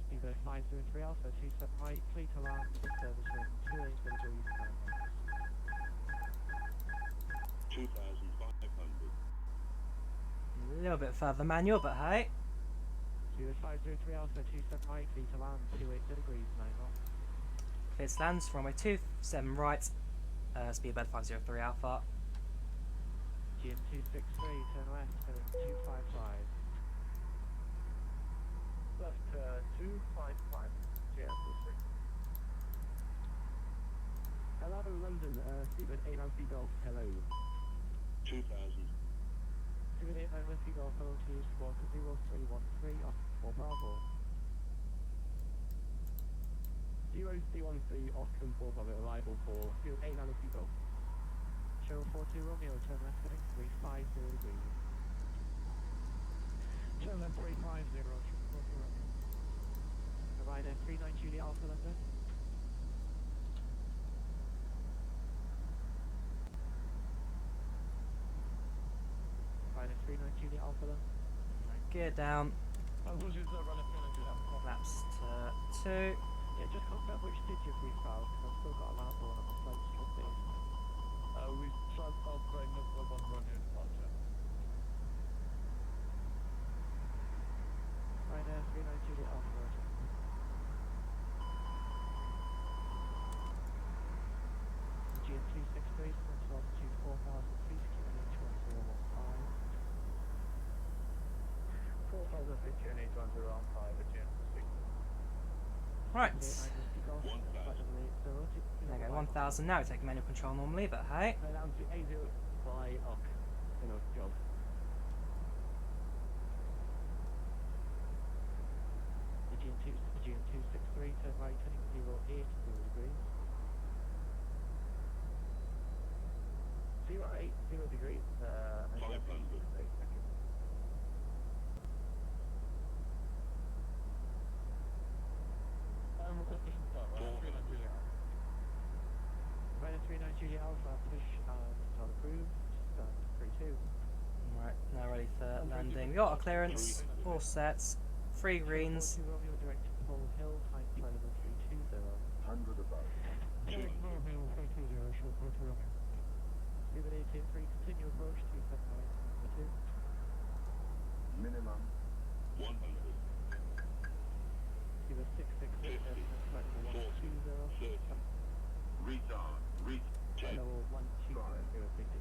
Speedbird 503 Alpha, 27 right, fleet alarm, service room 28 degrees 9 knots. 2,500. A little bit further manual, but hey. Speedbird 503 Alpha, 27 right, fleet alarm 28 degrees 9 knots. Clears lands, runway 27 right, SpeedBird 503 Alpha. GM263, turn left, heading 255. Left turn 255, GM263. Hello, London, Stephen 8 Nancy Golf, hello. 2000. Stephen 8 Nancy Golf, hello to you, squawk 0313 off 4 Bravo. 0313 off 4 Bravo, arrival for Stephen 8 Nancy Golf. Show 42 Romeo, turn left heading 350 degrees. Turn left 350, show 42 Romeo. Provider 39 Julie Alpha London. Provider 39 Julie Alpha London. Gear down. Flaps to 2. Yeah, just confirm which digit we found, because I've still got a lap on my flight strip. We tried operating the one running departure. Right there, 39 Juliet Alpha Roger. GM263, central altitude 4,000 feet, QNH1015. 4,000 feet QNH 1015 at GM6. Right. There Okay, 1000 now. Taking manual control normally, but hey. Down to A0 by Ock. Hello, job. The GM263, turn right, heading 08 degrees. 080 degrees. 500. Thank you. Rotation start, right? 39 Julia. Provider 39 Julia Alpha, push not approved. Stand 32. Right, now ready for landing. We got a clearance, all sets, 3 greens. 42 Romeo direct to Pole Hill, time flight level 320. 100 above. Direct Pole Hill 320, show 42 Romeo. Stephen 883, continue approach 279, 2. Minimum 100. Stephen 666, flight level 120. 30. Retard. Check. Level 120, thank you.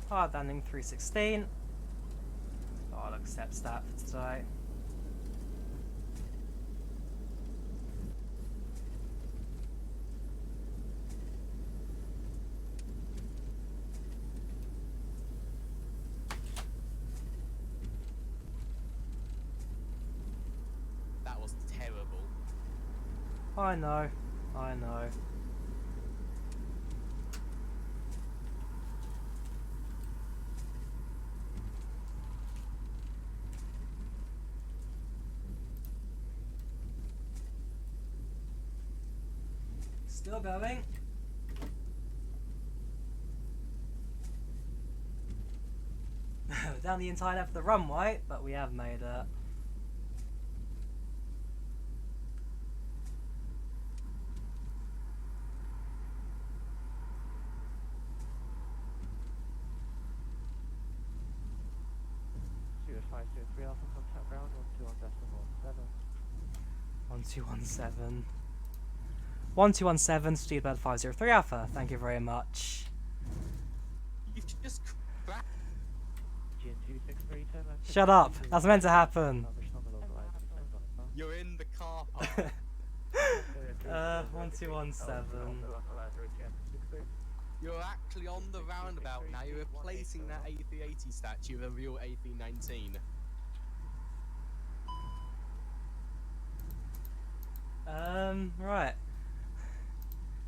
Hard landing 316. I'll accept that for today. That was terrible. I know, I know. Still going. Down the entire length of the runway, but we have made it. Stuart 503 Alpha, contact ground 121.7. 1217. 1217, SpeedBird 503 Alpha. Thank you very much. You've just crashed. GM263, turn left. Shut up. That's meant to happen. You're in the car park. 1217. You're actually on the roundabout now. You're replacing that A380 statue with a real A319. Right.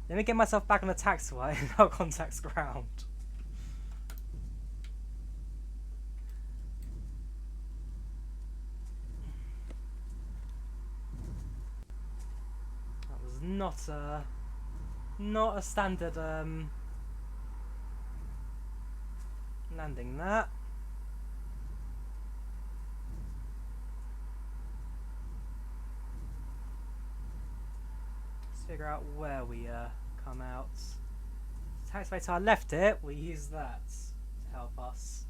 Let me get myself back on the taxiway and I'll contact ground. That was not a standard landing that. Let's figure out where we come out. Taxiway to our left it, we use that to help us.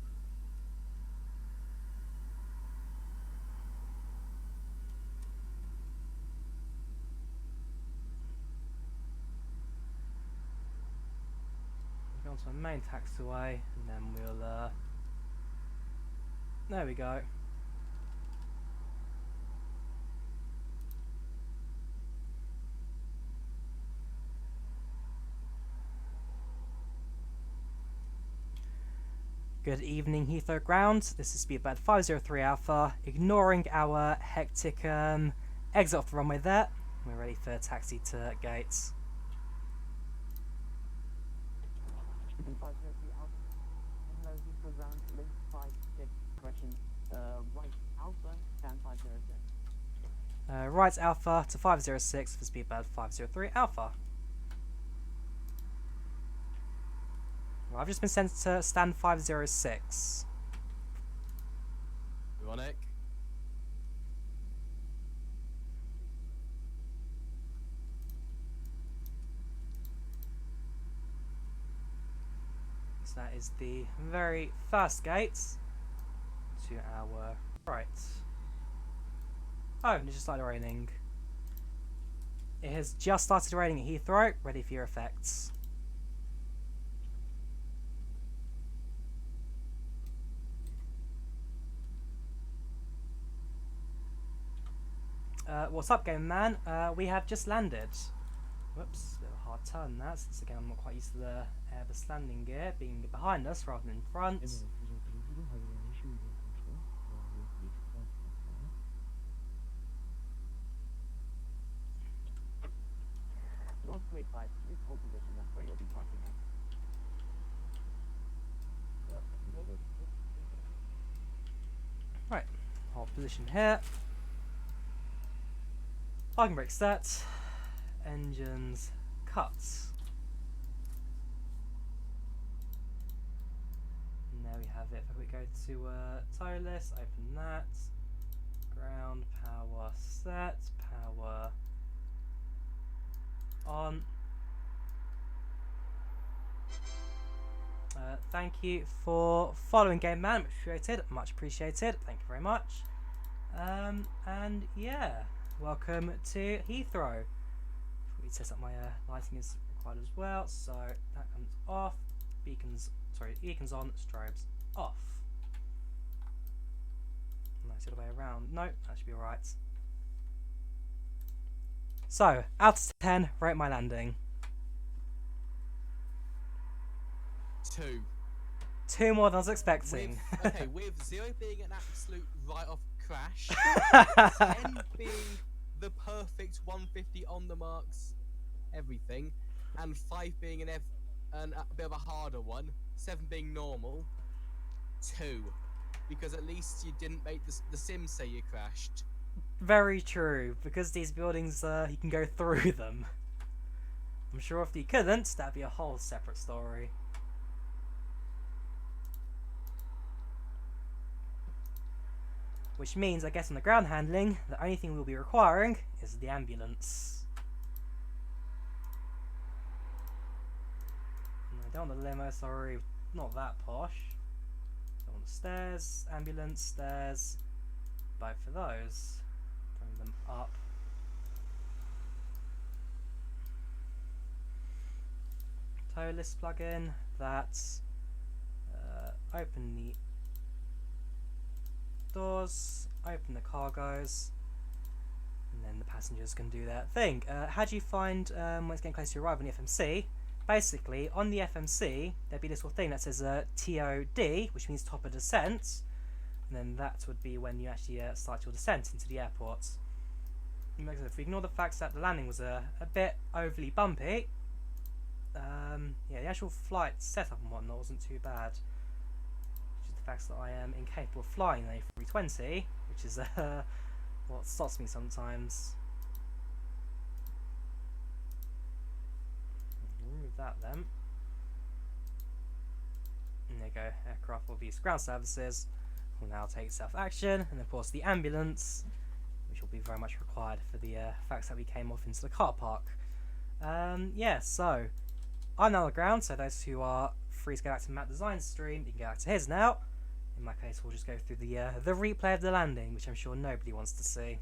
onto my main taxiway, and then we'll, there we go. Good evening, Heathrow ground. This is SpeedBird 503 Alpha. Ignoring our hectic exit off the runway there, we're ready for taxi to gates. Hello, Heathrow ground, link 56, correction, right Alpha, stand 506. Right Alpha to 506 for SpeedBird 503 Alpha. Well, I've just been sent to stand 506. Ironic. So that is the very first gate to our right. Oh, it just started raining. It has just started raining at Heathrow. Ready for your effects. What's up, game man? We have just landed. Whoops, a bit of a hard turn that, since again I'm not quite used to the Airbus landing gear being behind us rather than in front. Northway 5, please hold position, that's where you'll be parking at. Right, hold position here. Parking brake set. Engines cut. And there we have it. If we go to ToLiss, open that. Ground power set. Power on. Thank you for following, game man. Much appreciated. Much appreciated. Thank you very much. And yeah, welcome to Heathrow. It says that my lighting is required as well, so that comes off. Beacons on. Strobes off. Nice the other way around. No, that should be alright. So, out of 10, rate my landing. 2. 2 more than I was expecting. With 0 being an absolute write-off crash, 10 being the perfect 150 on the marks, everything, and 5 being a bit of a harder one, 7 being normal, 2, because at least you didn't make the sim say you crashed. Very true, because these buildings, you can go through them. I'm sure if you couldn't, that'd be a whole separate story. Which means, I guess on the ground handling, the only thing we'll be requiring is the ambulance. No, I don't want the limo, sorry, not that posh. Don't want the stairs, ambulance, stairs, both of those. Bring them up. ToLiss plugin, that's open the doors, open the cargoes, and then the passengers can do their thing. How do you find when it's getting close to arrival on the FMC? Basically, on the FMC, there'd be this little thing that says TOD, which means top of descent, and then that would be when you actually start your descent into the airport. If we ignore the fact that the landing was a bit overly bumpy, yeah, the actual flight setup and whatnot wasn't too bad. Fact that I am incapable of flying an A320, which is what stops me sometimes. Remove that then. And there you go, aircraft will use ground services, will now take self-action, and of course the ambulance, which will be very much required for the fact that we came off into the car park. Yeah, so I'm now on the ground, so those who are free to go back to Matt Design's stream, you can go back to his now. In my case, we'll just go through the replay of the landing, which I'm sure nobody wants to see.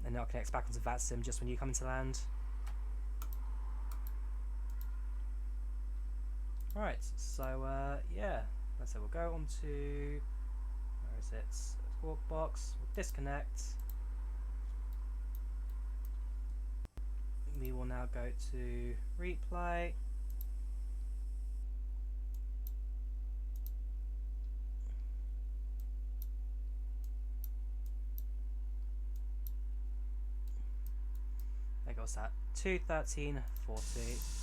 And now it connects back onto VATSIM just when you come into land. Right, so yeah, let's say we'll go on to, where is it? Squawk box. We'll disconnect. We will now go to replay. There goes that 2:13:40.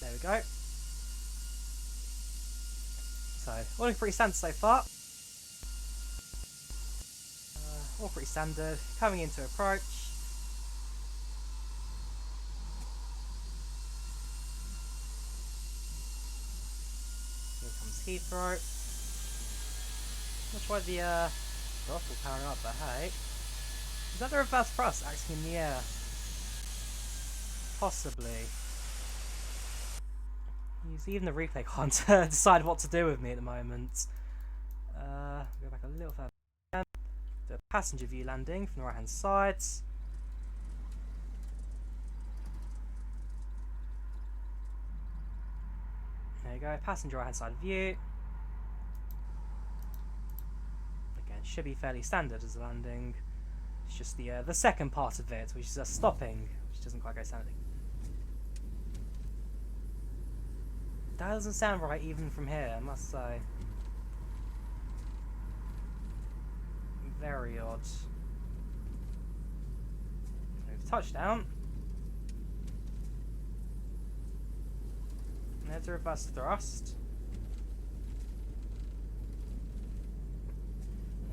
There we go. So, all looking pretty standard so far. All pretty standard. Coming into approach. Here comes Heathrow. Not sure why the throttle powering up, but hey. Is that the reverse thrust acting in the air? Possibly. Even the replay can't decide what to do with me at the moment. Go back a little further. Do a passenger view landing from the right hand side. There you go, passenger right hand side view. Again, should be fairly standard as a landing. It's just the second part of it, which is a stopping, which doesn't quite go standard. That doesn't sound right even from here, I must say. Very odd. Move touchdown. And there's a reverse thrust.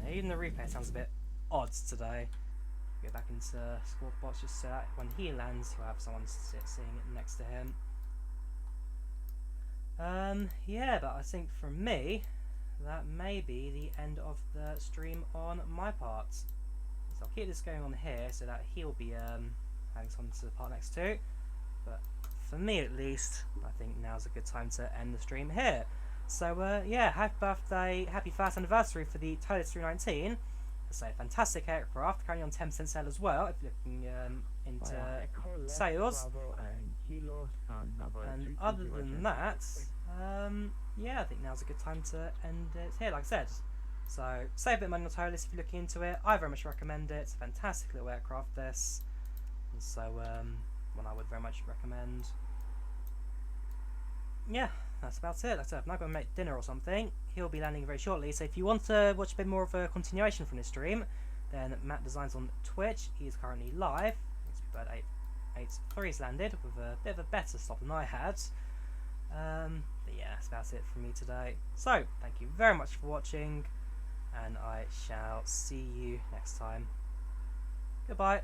Yeah, even the replay sounds a bit odd today. Go back into squawk box just so that when he lands, he'll have someone sitting next to him. Yeah, but I think for me, that may be the end of the stream on my part. So I'll keep this going on here so that he'll be having someone to the part next to. But for me at least, I think now's a good time to end the stream here. So yeah, happy birthday, happy first anniversary for the ToLiss 319. It's a fantastic aircraft, currently on 10% sale as well, if you're looking into sales. And other than that, yeah, I think now's a good time to end it here, like I said. So, save a bit of money on ToLiss if you're looking into it. I very much recommend it. It's a fantastic little aircraft, this. And so, one I would very much recommend. Yeah, that's about it. Like I said, I'm not going to make dinner or something. He'll be landing very shortly. So, if you want to watch a bit more of a continuation from this stream, then Matt Designs on Twitch. He is currently live. vSpeedBird 883 has landed with a bit of a better stop than I had. But yeah, that's about it from me today. So, thank you very much for watching, and I shall see you next time. Goodbye.